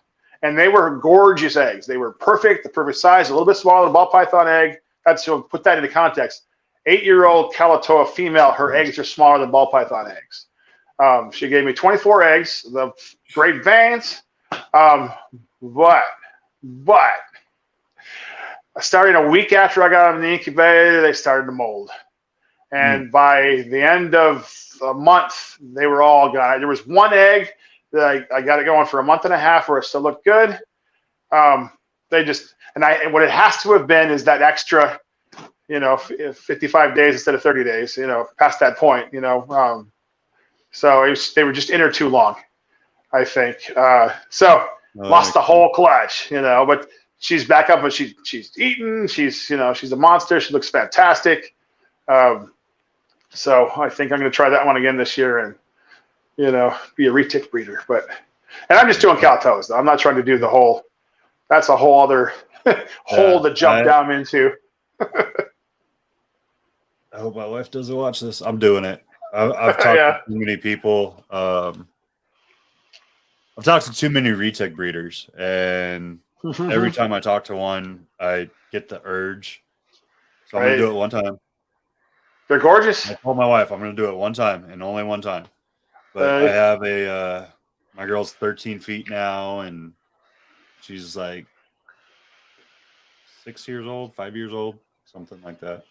and they were gorgeous eggs. They were perfect, the perfect size, a little bit smaller than a ball python egg. So put that into context. 8-year-old Calatoa female, her eggs are smaller than ball python eggs. She gave me 24 eggs, the great veins. But starting a week after I got them in the incubator, they started to mold. And by the end of a month, they were all gone. There was one egg that I got it going for a month and a half where it still looked good. What it has to have been is that extra, 55 days instead of 30 days, past that point, so they were just in her too long, I think. Lost the whole clutch, but she's back up and she's eating. She's a monster. She looks fantastic. So I think I'm going to try that one again this year and, be a retic breeder. And I'm just doing Calatos, though. I'm not trying to do the whole, that's a whole other hole to jump down into. I hope my wife doesn't watch this. I'm doing it. I've talked to too many people. I've talked to too many retic breeders, and every time I talk to one, I get the urge. So I'm going to do it one time. They're gorgeous. I told my wife I'm going to do it one time and only one time. But I have my girl's 13 feet now, and she's like 6 years old, 5 years old, something like that.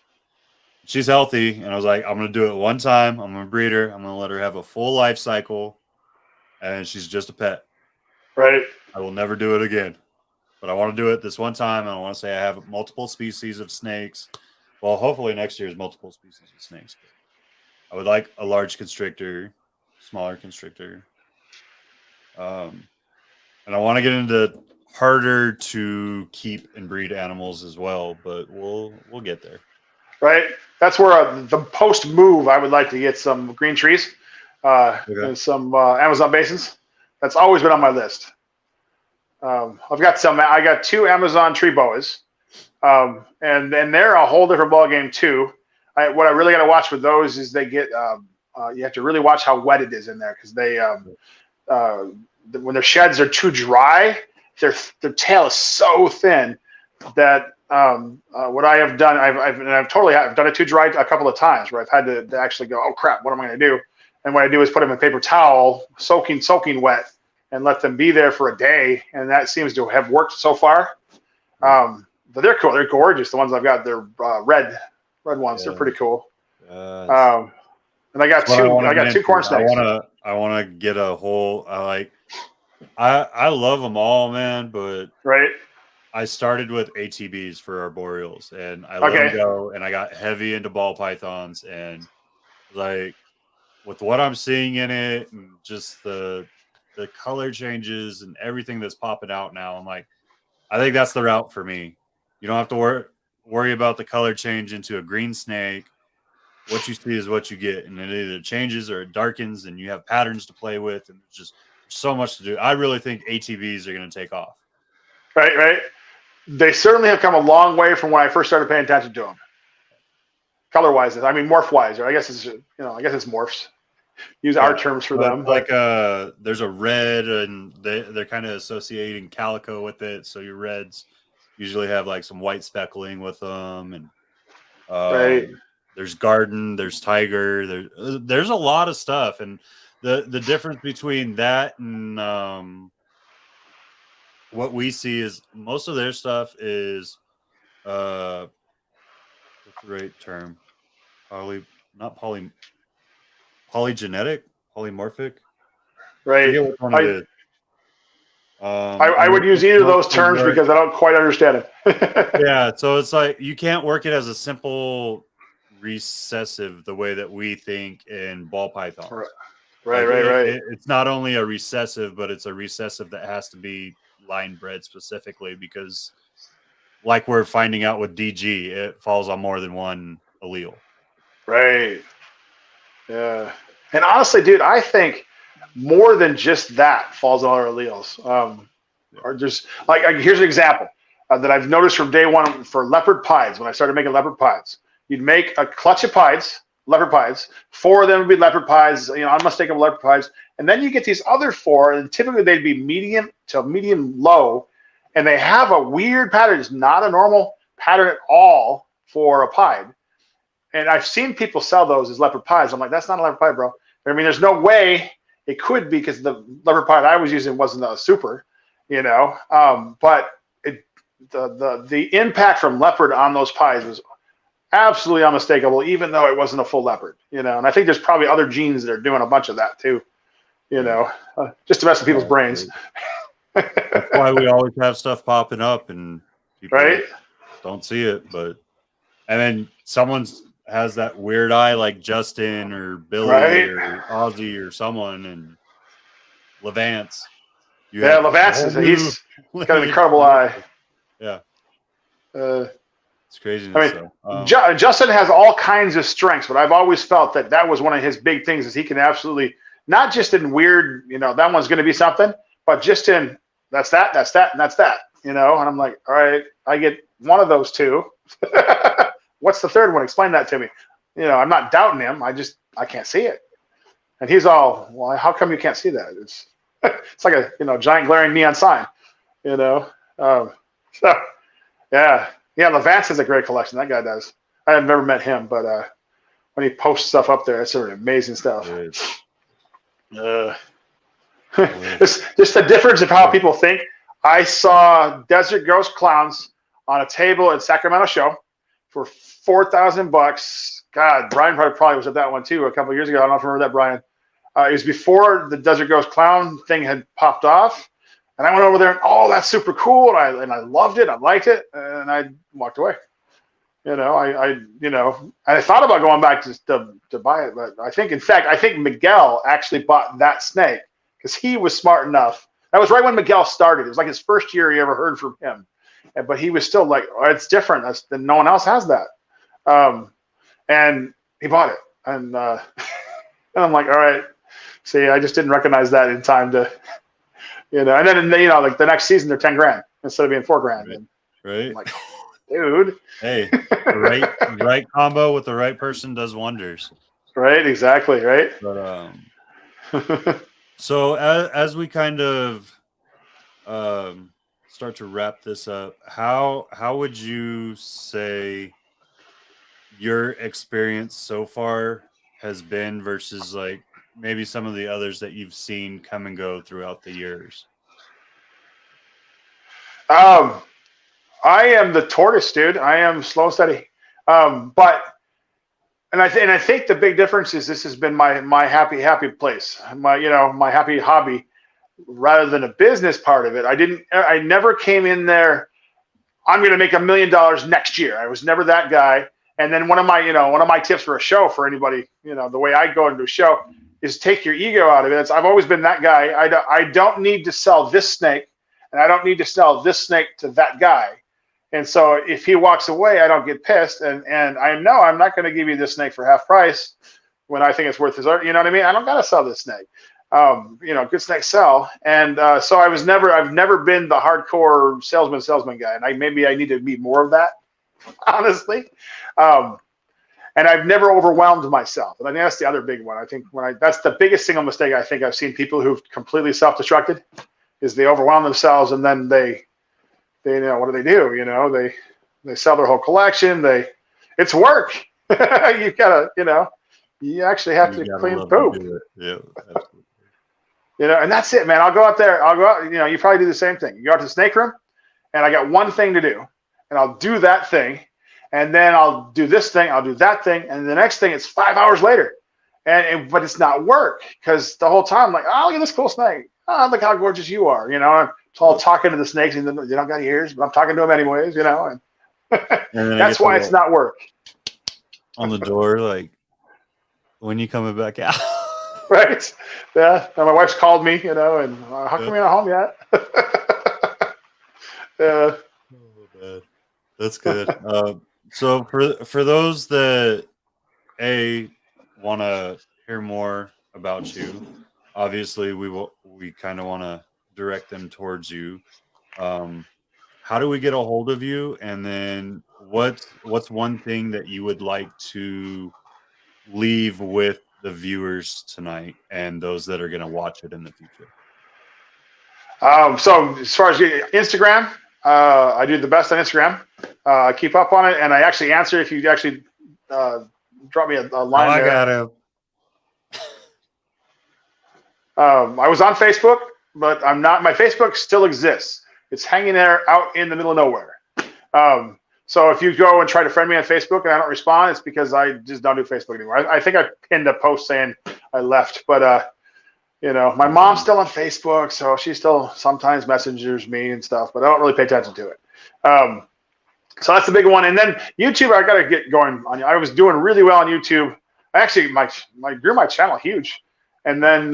She's healthy, and I was like, I'm going to do it one time. I'm going to breed her. I'm going to let her have a full life cycle, and she's just a pet. Right. I will never do it again. But I want to do it this one time, and I want to say I have multiple species of snakes. Well, hopefully next year is multiple species of snakes. But I would like a large constrictor, smaller constrictor. And I want to get into harder to keep and breed animals as well, but we'll get there. Right. That's where the post move, I would like to get some green trees and some Amazon basins. That's always been on my list. I got 2 Amazon tree boas, and they're a whole different ball game too. What I really got to watch with those is they get you have to really watch how wet it is in there because when their sheds are too dry, their tail is so thin that what I have done, I've done it too dry a couple of times where I've had to actually go, oh crap, what am I going to do? And what I do is put them in paper towel, soaking wet, and let them be there for a day, and that seems to have worked so far. But they're cool. They're gorgeous. The ones I've got, they're red ones. Yeah. They're pretty cool. Yes. And I got two corn snakes. I want to get a whole. I love them all, man. But right. I started with ATBs for arboreals, and I let them go, and I got heavy into ball pythons, and like with what I'm seeing in it, and just the color changes and everything that's popping out now, I'm like, I think that's the route for me. You don't have to worry about the color change into a green snake. What you see is what you get, and it either changes or it darkens, and you have patterns to play with, and there's so much to do. I really think ATVs are going to take off. Right. They certainly have come a long way from when I first started paying attention to them. Color-wise, I mean morph-wise, or I guess it's morphs. Use our terms for them. Like there's a red, and they're kind of associating calico with it. So your reds usually have like some white speckling with them, and right. There's garden, there's tiger, there's a lot of stuff, and the difference between that and what we see is most of their stuff is what's the right term? Polygenetic, polymorphic. Right. I forget which one it is. I would use either of those terms because I don't quite understand it. Yeah, so it's like you can't work it as a simple recessive the way that we think in ball pythons. Right. It's not only a recessive, but it's a recessive that has to be line bred specifically because, like we're finding out with DG, it falls on more than one allele. Right. Yeah. And honestly, dude, I think more than just that falls on our alleles. Or just like here's an example that I've noticed from day one for leopard pieds. When I started making leopard pieds, you'd make a clutch of pieds, leopard pieds. 4 of them would be leopard pieds, unmistakable leopard pieds. And then you get these other 4, and typically they'd be medium to medium low, and they have a weird pattern. It's not a normal pattern at all for a pied. And I've seen people sell those as leopard pieds. I'm like, that's not a leopard pied, bro. I mean, there's no way it could be because the leopard pied I was using wasn't a super, but the impact from leopard on those pies was absolutely unmistakable, even though it wasn't a full leopard, and I think there's probably other genes that are doing a bunch of that too, just to mess with people's brains. That's why we always have stuff popping up and people don't see it, and then someone has that weird eye like Justin or Billy or Ozzy or someone, and Levance. Levance he's got an incredible eye. Yeah. It's crazy. I mean, Justin has all kinds of strengths, but I've always felt that was one of his big things is he can absolutely, not just in weird, that one's going to be something, but just in that's that, and that's that, and I'm like, all right, I get one of those 2. What's the third one? Explain that to me. I'm not doubting him. I can't see it. And he's all, well, how come you can't see that? It's like a giant glaring neon sign, So yeah, Levance has a great collection. That guy does. I have never met him, but when he posts stuff up there, it's sort of amazing stuff. It's just the difference of how people think. I saw Desert Ghost Clowns on a table at Sacramento show for $4,000. God, Brian probably was at that one too a couple of years ago. I don't know if you remember that, Brian. It was before the Desert Ghost Clown thing had popped off. And I went over there and, oh, that's super cool. And I loved it. I liked it. And I walked away. I thought about going back to buy it. But I think Mccoll actually bought that snake because he was smart enough. That was right when Mccoll started. It was like his first year he ever heard from him. But he was still like, oh, it's different. No one else has that. And he bought it. And I'm like, all right. See, I just didn't recognize that in time to, and then, like the next season, they're $10,000 instead of being $4,000. Right. I'm like, dude. Hey, the right combo with the right person does wonders. Right. Exactly. Right. But so as we kind of start to wrap this up, how would you say your experience so far has been versus like maybe some of the others that you've seen come and go throughout the years? um, I am the tortoise, dude. I am slow and steady. But and I think the big difference is this has been my happy place, my happy hobby rather than a business part of it. I never came in there. I'm going to make $1 million next year. I was never that guy. And then one of my tips for a show for anybody, the way I go into a show is take your ego out of it. I've always been that guy. I don't need to sell this snake, and I don't need to sell this snake to that guy. And so if he walks away, I don't get pissed. And I know I'm not going to give you this snake for half price when I think it's worth his art. You know what I mean? I don't got to sell this snake. Good snakes sell. And so I've never been the hardcore salesman guy. And maybe I need to be more of that, honestly. And I've never overwhelmed myself. And I think that's the other big one. I think that's the biggest single mistake I think I've seen people who've completely self-destructed is they overwhelm themselves and then they what do? They sell their whole collection. It's work. You've got to, you actually have to clean poop. Yeah, absolutely. And that's it, man. I'll go out there. You probably do the same thing. You go out to the snake room and I got one thing to do and I'll do that thing. And then I'll do this thing. I'll do that thing. And the next thing, it's 5 hours later. But it's not work because the whole time I'm like, oh, look at this cool snake. Oh, look how gorgeous you are. I'm all talking to the snakes and they don't got ears, but I'm talking to them anyways, and that's why it's not work. On the door, like, when you coming back out? Right. Yeah. And my wife's called me, and how come you're not home yet? Yeah. Oh, that's good. So for those that want to hear more about you, obviously we kind of want to direct them towards you. How do we get a hold of you? And then what's one thing that you would like to leave with the viewers tonight and those that are going to watch it in the future? So as far as Instagram, I do the best on Instagram. I keep up on it, and I actually answer if you actually drop me a line. I got it. I was on Facebook, but I'm not. My Facebook still exists. It's hanging there out in the middle of nowhere. So if you go and try to friend me on Facebook and I don't respond, it's because I just don't do Facebook anymore. I think I pinned a post saying I left, but my mom's still on Facebook, so she still sometimes messengers me and stuff, but I don't really pay attention to it. So that's the big one. And then YouTube, I got to get going on. I was doing really well on YouTube. I actually grew my channel huge, and then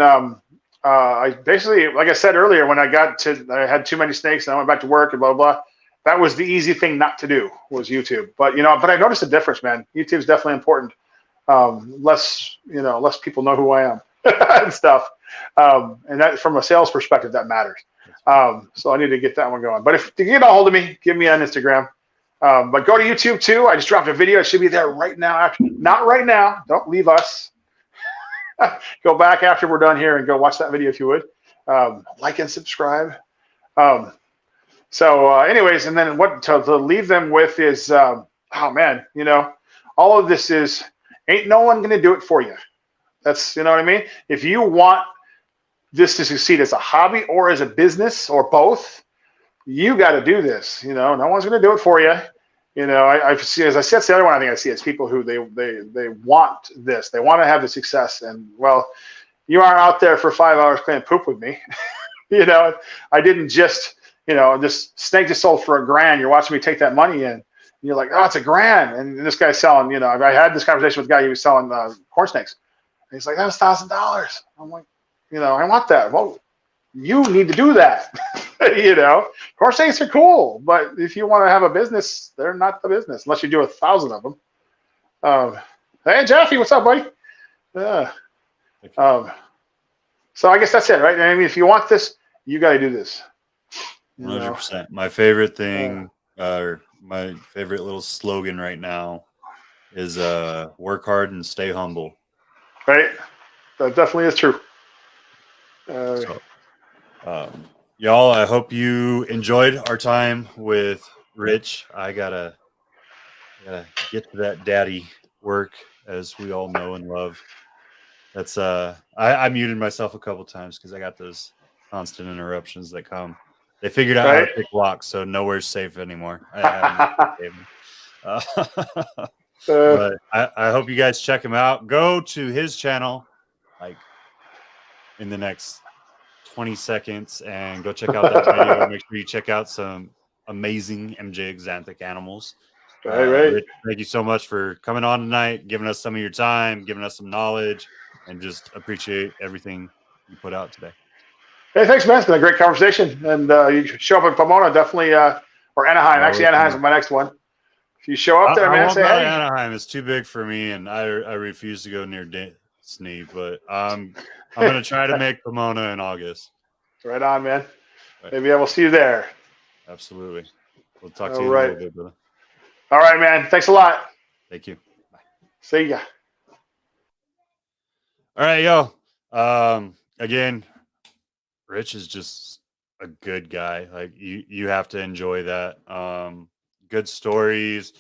I basically, like I said earlier, when I had too many snakes and I went back to work and blah blah. That was the easy thing not to do was YouTube. But I noticed a difference, man. YouTube's definitely important. Less people know who I am and stuff. And that from a sales perspective, that matters. So I need to get that one going. But if you get a hold of me, give me on Instagram. But go to YouTube too. I just dropped a video. It should be there right now. Not right now. Don't leave us. Go back after we're done here and go watch that video if you would. Like and subscribe. Anyways, and then what to leave them with is, oh man, all of this ain't no one going to do it for you. That's, what I mean? If you want this to succeed as a hobby or as a business or both, you got to do this. No one's going to do it for you. I see, as I said, the other one I think I see is people who they want this. They want to have the success. And well, you aren't out there for 5 hours cleaning poop with me. I didn't just, this snake just sold for $1,000. You're watching me take that money in. And you're like, oh, it's $1,000. And this guy's selling, I had this conversation with a guy, he was selling corn snakes. And he's like, that was $1,000. I'm like, I want that. Well, you need to do that. Corn snakes are cool, but if you want to have a business, they're not the business unless you do 1,000 of them. Hey, Jeffy, what's up, buddy? So I guess that's it, right? I mean, if you want this, you got to do this. 100%. My favorite thing, or my favorite little slogan right now is work hard and stay humble. Right. That definitely is true. So, y'all, I hope you enjoyed our time with Rich. I gotta get to that daddy work, as we all know and love. That's I muted myself a couple times because I got those constant interruptions that come. They figured out how to Right. pick locks, so nowhere's safe anymore. I have no haven. Uh, but I hope you guys check him out. Go to his channel, like in the next 20 seconds, and go check out that video. Make sure you check out some amazing MJ Xanthic animals. right. Rich, thank you so much for coming on tonight, giving us some of your time, giving us some knowledge, and just appreciate everything you put out today. Hey, thanks, man. It's been a great conversation. And you show up in Pomona, definitely, or Anaheim. Actually, Anaheim's my next one. If you show up there, I man, won't say go to hey. Anaheim. It's too big for me, and I refuse to go near Disney. But I'm gonna try to make Pomona in August. Right on, man. Right. Maybe I will see you there. Absolutely. We'll talk to All you in a right. little bit, brother. All right, man. Thanks a lot. Thank you. Bye. See ya. All right, yo. Again, Rich is just a good guy. Like you have to enjoy that. Good stories,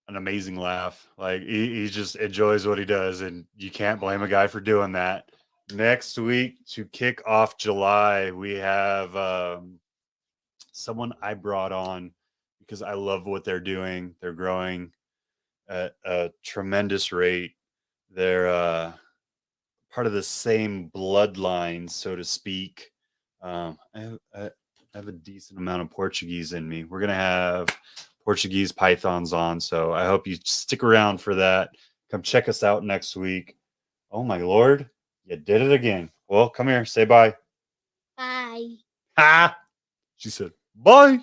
an amazing laugh. Like he just enjoys what he does, and you can't blame a guy for doing that. Next week, to kick off July, we have someone I brought on because I love what they're doing. They're growing at a tremendous rate. They're part of the same bloodline, so to speak. I have a decent amount of Portuguese in me. We're gonna have Portuguese pythons on, so I hope you stick around for that. Come check us out next week. Oh my lord, you did it again. Well, come here, say bye. Bye. Ha! She said bye.